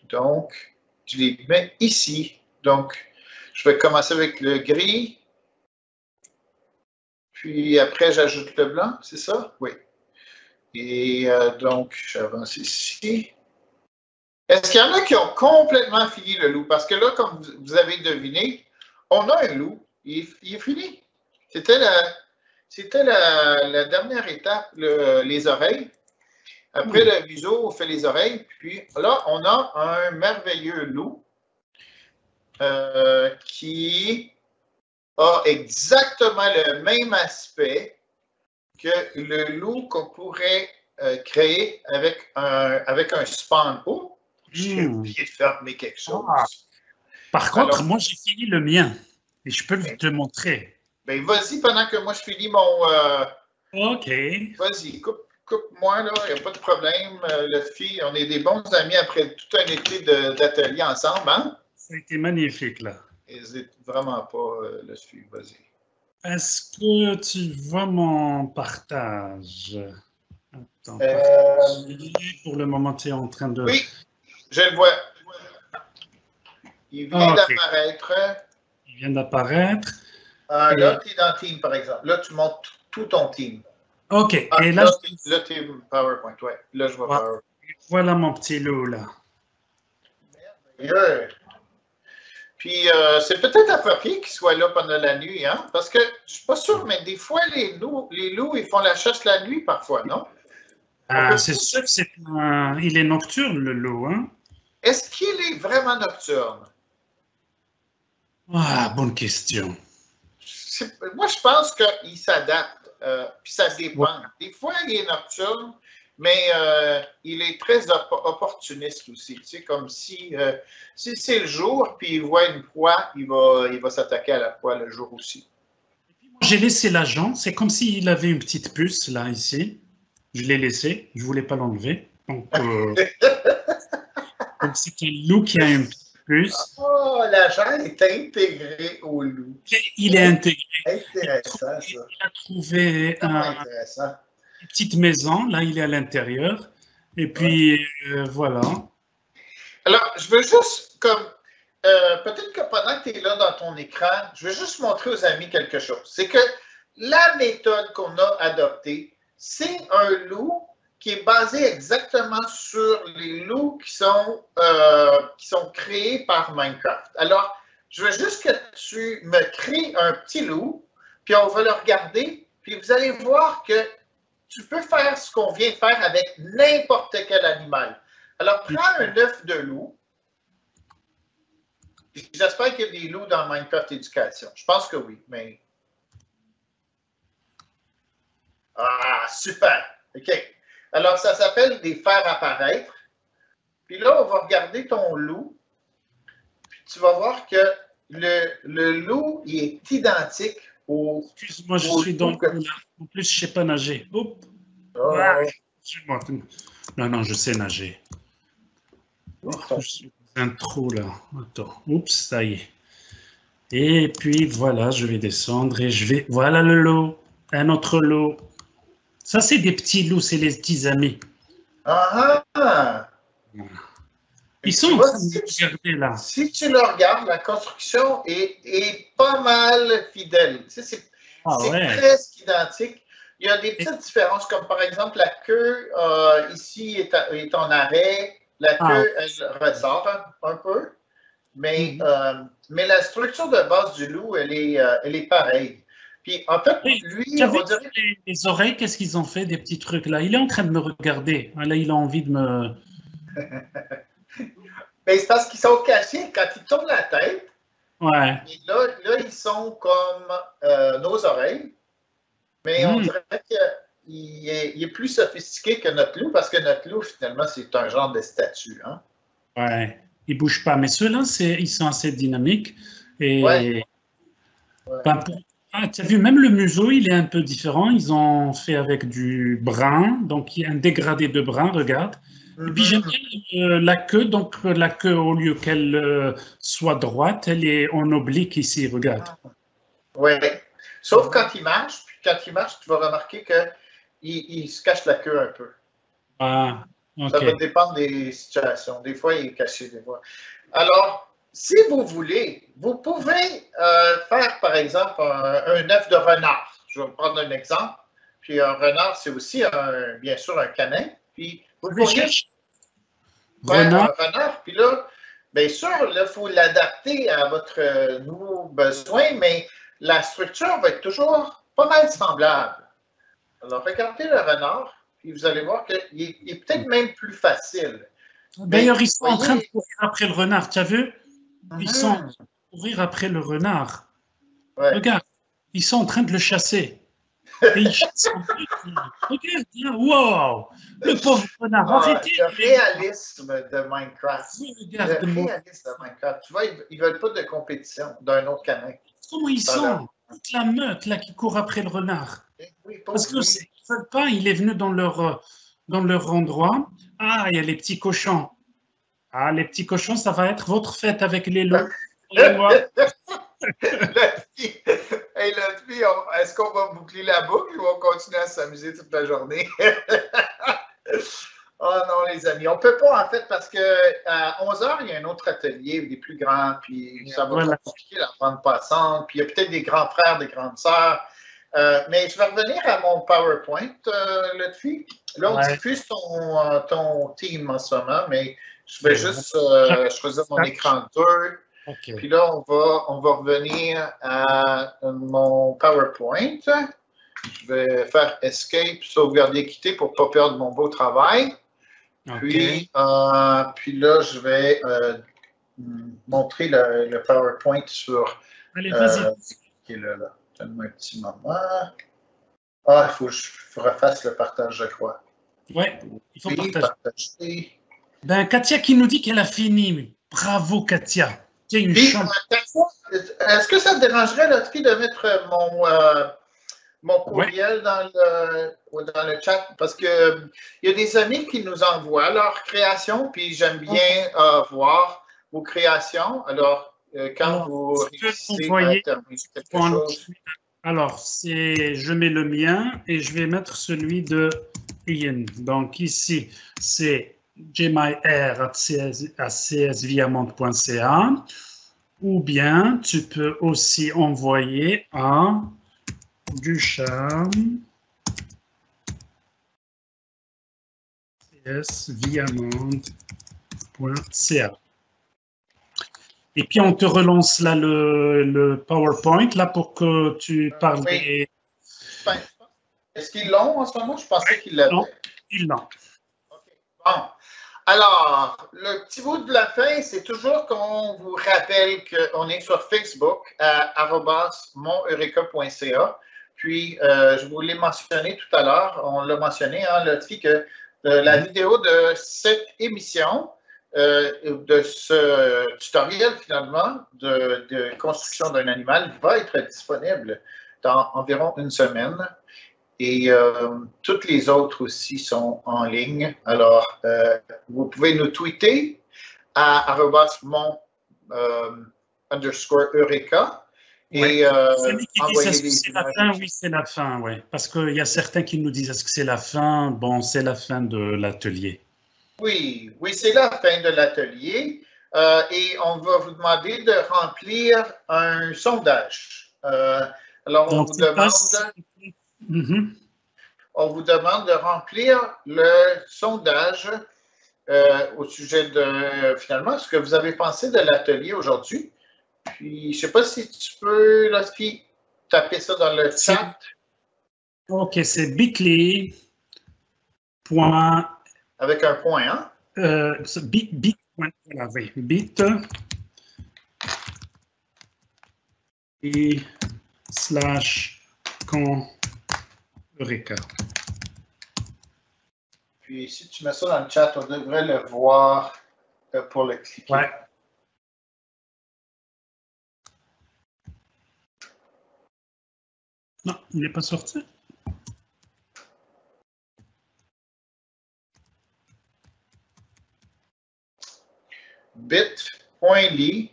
Donc, je les mets ici. Donc, je vais commencer avec le gris. Puis après, j'ajoute le blanc, c'est ça? Oui. Et donc, j'avance ici. Est-ce qu'il y en a qui ont complètement fini le loup? Parce que là, comme vous avez deviné, on a un loup. Il est fini. C'était la dernière étape, les oreilles. Après le museau, on fait les oreilles. Puis là, on a un merveilleux loup qui a exactement le même aspect que le loup qu'on pourrait créer avec un spawn. Oh, j'ai oublié de fermer quelque chose. Par contre, moi, j'ai fini le mien. Et je peux te montrer. Ben, vas-y pendant que moi, je finis mon... OK. Vas-y, coupe-moi, là, il n'y a pas de problème. Luffy, on est des bons amis après tout un été d'atelier ensemble, hein? Ça a été magnifique, là. N'hésite vraiment pas, Luffy, vas-y. Est-ce que tu vois mon partage? Attends, Euh, partager. Pour le moment, tu es en train de... oui, je le vois. Il vient OK, d'apparaître. il vient d'apparaître. Là, Et... tu es dans Team, par exemple. Là, tu montes tout ton team. OK, et là, Là, tu es PowerPoint, ouais. Là, je vois PowerPoint. voilà mon petit loup, là. Yeah. Puis, c'est peut-être approprié qu'ils soient là pendant la nuit, hein? Parce que, je ne suis pas sûr, mais des fois, les loups, ils font la chasse la nuit, parfois, non? C'est sûr que il est nocturne, le loup, hein? Est-ce qu'il est vraiment nocturne? Ah, bonne question. Moi, je pense qu'il s'adapte, puis ça Ouais. dépend. Des fois, il est nocturne, mais il est très opportuniste aussi. Tu sais, comme si c'est le jour, puis il voit une proie, il va s'attaquer à la proie le jour aussi. J'ai laissé l'agent, c'est comme s'il avait une petite puce, là, ici. Je l'ai laissé, je ne voulais pas l'enlever. Donc c'est un loup qui a une petite puce. Oh, l'agent est intégré au loup. Il est intégré. Intéressant, ça. Il a trouvé Intéressant. une petite maison, là, il est à l'intérieur. Et puis, voilà. Alors, je veux juste, comme, peut-être que pendant que tu es là dans ton écran, je veux juste montrer aux amis quelque chose. C'est que la méthode qu'on a adoptée, c'est un loup qui est basé exactement sur les loups qui sont créés par Minecraft. Alors, je veux juste que tu me crées un petit loup, puis on va le regarder, puis vous allez voir que tu peux faire ce qu'on vient de faire avec n'importe quel animal. Alors, prends un œuf de loup. J'espère qu'il y a des loups dans Minecraft Éducation. Je pense que oui, mais... Ah, super! OK. Alors, ça s'appelle des faire apparaître. Puis là, on va regarder ton loup. Puis tu vas voir que le loup, il est identique au... Excuse-moi, je suis dans le loup. En plus, je ne sais pas nager. Oups. Oh. Non, non, je sais nager. Oh, je suis dans un trou là. Attends. Oups, ça y est. Et puis voilà, je vais descendre et je vais. Voilà le loup. Un autre loup. Ça, c'est des petits loups, c'est les petits amis. Ah ah! Ils sont en train de me regarder là. Si tu le regardes, la construction est pas mal fidèle. Tu sais, c'est presque identique. Il y a des petites différences, comme par exemple la queue ici est en arrêt, la queue elle ressort un peu, mais la structure de base du loup, elle est pareille. Puis en fait, lui, on dirait... les oreilles, qu'est-ce qu'ils ont fait, des petits trucs là? Il est en train de me regarder. Là, il a envie de me... Mais c'est parce qu'ils sont cachés quand ils tournent la tête. Ouais. Et là, ils sont comme nos oreilles. Mais on dirait qu'il est plus sophistiqué que notre loup parce que notre loup, finalement, c'est un genre de statue. Hein? Ouais. Ils ne bougent pas. Mais ceux-là, ils sont assez dynamiques. Et ouais. Ben, tu as vu, même le museau, il est un peu différent. Ils ont fait avec du brun. Donc, il y a un dégradé de brun, regarde. Et puis j'aime bien la queue, donc la queue, au lieu qu'elle soit droite, elle est en oblique ici, regarde. Oui, sauf quand il marche, puis quand il marche, tu vas remarquer qu'il se cache la queue un peu. Ah, ok. Ça va dépendre des situations. Des fois, il est caché, des fois. Alors, si vous voulez, vous pouvez faire, par exemple, un œuf de renard. Je vais prendre un exemple. Puis un renard, c'est aussi, bien sûr, un canin. Puis vous pourriez faire un renard, puis là, bien sûr, il faut l'adapter à votre nouveau besoin, mais la structure va être toujours pas mal semblable. Alors, regardez le renard, puis vous allez voir qu'il est peut-être même plus facile. D'ailleurs, ils sont en train de courir après le renard, tu as vu? Ils sont en train de courir après le renard. Ouais. Regarde, ils sont en train de le chasser. Et il chasse en plus. Regarde, là, wow! Le pauvre renard, arrêtez! Le réalisme de Minecraft. Le réalisme de Minecraft. Tu vois, ils ne veulent pas de compétition d'un autre canin. Comment ils sont? Toute la meute là, qui court après le renard. Oui, parce qu'ils ne veulent pas, il est venu dans leur endroit. Ah, il y a les petits cochons. Ah, les petits cochons, ça va être votre fête avec les loups. Lotfi, hey, Lotfi, est-ce qu'on va boucler la boucle ou on continue à s'amuser toute la journée? Oh non, les amis, on ne peut pas en fait parce qu'à 11 h, il y a un autre atelier, des plus grands, puis ça va être compliqué la bande passante, puis il y a peut-être des grands frères, des grandes sœurs. Mais je vais revenir à mon PowerPoint, Lotfi. Là, on diffuse ton team en ce moment, mais je vais juste choisir mon écran 2. Okay. Puis là, on va revenir à mon PowerPoint. Je vais faire Escape, sauvegarder, quitter pour ne pas perdre mon beau travail. Okay. Puis là, je vais montrer le PowerPoint sur... Allez, vas-y. Qui est là. Donne-moi un petit moment. Ah, il faut que je refasse le partage, je crois. Oui, il faut partager. Ben, Katia qui nous dit qu'elle a fini. Bravo, Katia. Est-ce que ça te dérangerait, Lotfi, de mettre mon courriel dans le chat? Parce qu'il y a des amis qui nous envoient leurs créations, puis j'aime bien voir vos créations. Alors, quand vous réussissez à terminer quelque chose... Alors, je mets le mien et je vais mettre celui de Ian. Donc, ici, c'est jmir@csviamonde.ca ou bien tu peux aussi envoyer à ducharme@csviamonde.ca. Et puis, on te relance là le PowerPoint là pour que tu parles. Oui. Est-ce qu'ils l'ont en ce moment? Je pensais qu'ils l'avaient. Non, ils l'ont. Okay. Bon. Alors, le petit bout de la fin, c'est toujours qu'on vous rappelle qu'on est sur Facebook à @moneureka.ca. Puis, je vous l'ai mentionné tout à l'heure, on l'a mentionné, hein, Lotfi, que la vidéo de cette émission, de ce tutoriel finalement de construction d'un animal va être disponible dans environ une semaine. Et toutes les autres aussi sont en ligne. Alors, vous pouvez nous tweeter à @mon_eureka. Et celui qui dit est-ce que c'est la fin? Oui, c'est la fin, oui. Parce qu'il y a certains qui nous disent est-ce que c'est la fin? Bon, c'est la fin de l'atelier. Oui, c'est la fin de l'atelier. Et on va vous demander de remplir un sondage. Alors, on vous demande de remplir le sondage au sujet de, finalement, ce que vous avez pensé de l'atelier aujourd'hui. Puis, je ne sais pas si tu peux, Lotfi, taper ça dans le chat. OK, c'est bit.ly. Avec un point, hein? Bit. Et /Eureka. Puis, si tu mets ça dans le chat, on devrait le voir pour le cliquer. Ouais. Non, il n'est pas sorti. bit.ly.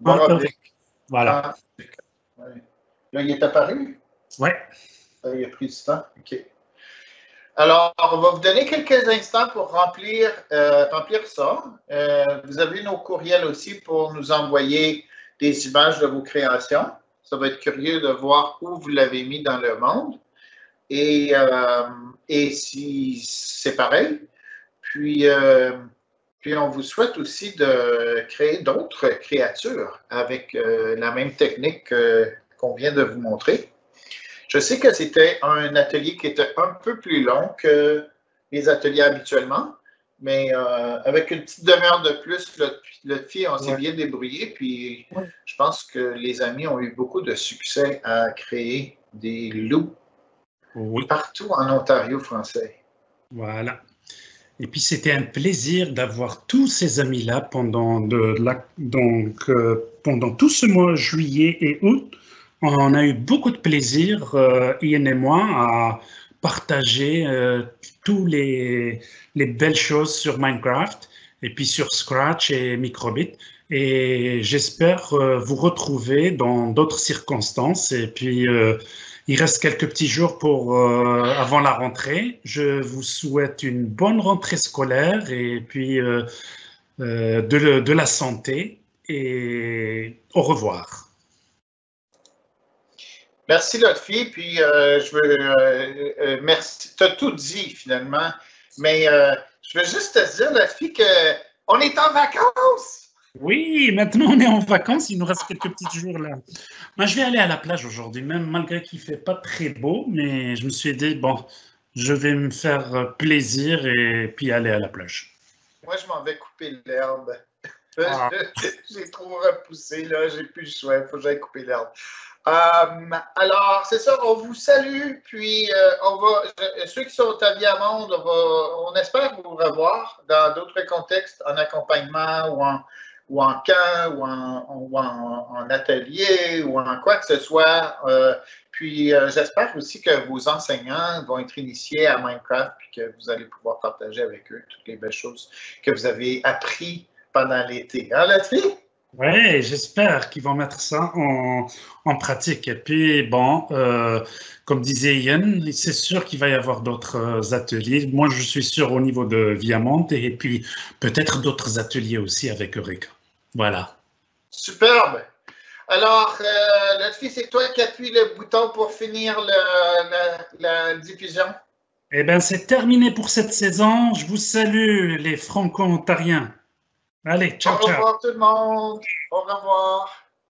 Voilà. Là, il est apparu? Oui. Il a pris du temps. OK. Alors, on va vous donner quelques instants pour remplir ça. Vous avez nos courriels aussi pour nous envoyer des images de vos créations. Ça va être curieux de voir où vous l'avez mis dans le monde. Et si c'est pareil. Puis, on vous souhaite aussi de créer d'autres créatures avec la même technique qu'on vient de vous montrer. Je sais que c'était un atelier qui était un peu plus long que les ateliers habituellement, mais avec une petite demi-heure de plus, Lotfi, on s'est bien débrouillé. Puis je pense que les amis ont eu beaucoup de succès à créer des loups partout en Ontario français. Voilà. Et puis, c'était un plaisir d'avoir tous ces amis-là pendant tout ce mois juillet et août. On a eu beaucoup de plaisir, Ian et moi, à partager toutes les belles choses sur Minecraft. et puis sur Scratch et Microbit. Et j'espère vous retrouver dans d'autres circonstances. Et puis, il reste quelques petits jours pour avant la rentrée. Je vous souhaite une bonne rentrée scolaire et puis de la santé. Et au revoir. Merci, Lotfi. Puis, merci. Tu as tout dit, finalement. Mais je veux juste te dire, Lotfi, qu'on est en vacances. Oui, maintenant on est en vacances, il nous reste quelques petits jours là. Moi, je vais aller à la plage aujourd'hui, même malgré qu'il ne fait pas très beau, mais je me suis dit, bon, je vais me faire plaisir et puis aller à la plage. Moi, je m'en vais couper l'herbe. Ah. J'ai trop repoussé, là, j'ai plus le choix, il faut que j'aille couper l'herbe. Alors, c'est ça, on vous salue, puis ceux qui sont à Viamonde, on espère vous revoir dans d'autres contextes, en accompagnement ou en camp, ou en atelier, ou en quoi que ce soit. Puis, j'espère aussi que vos enseignants vont être initiés à Minecraft, puis que vous allez pouvoir partager avec eux toutes les belles choses que vous avez apprises pendant l'été. Hein, Lotfi? Oui, j'espère qu'ils vont mettre ça en pratique. Et puis, bon, comme disait Ian, c'est sûr qu'il va y avoir d'autres ateliers. Moi, je suis sûr au niveau de Viamonde et puis peut-être d'autres ateliers aussi avec Eureka. Voilà. Superbe. Alors, Lotfi, c'est toi qui appuies le bouton pour finir la diffusion? Eh bien, c'est terminé pour cette saison. Je vous salue, les Franco-Ontariens. Allez, ciao, ciao. Au revoir tout le monde. Au revoir.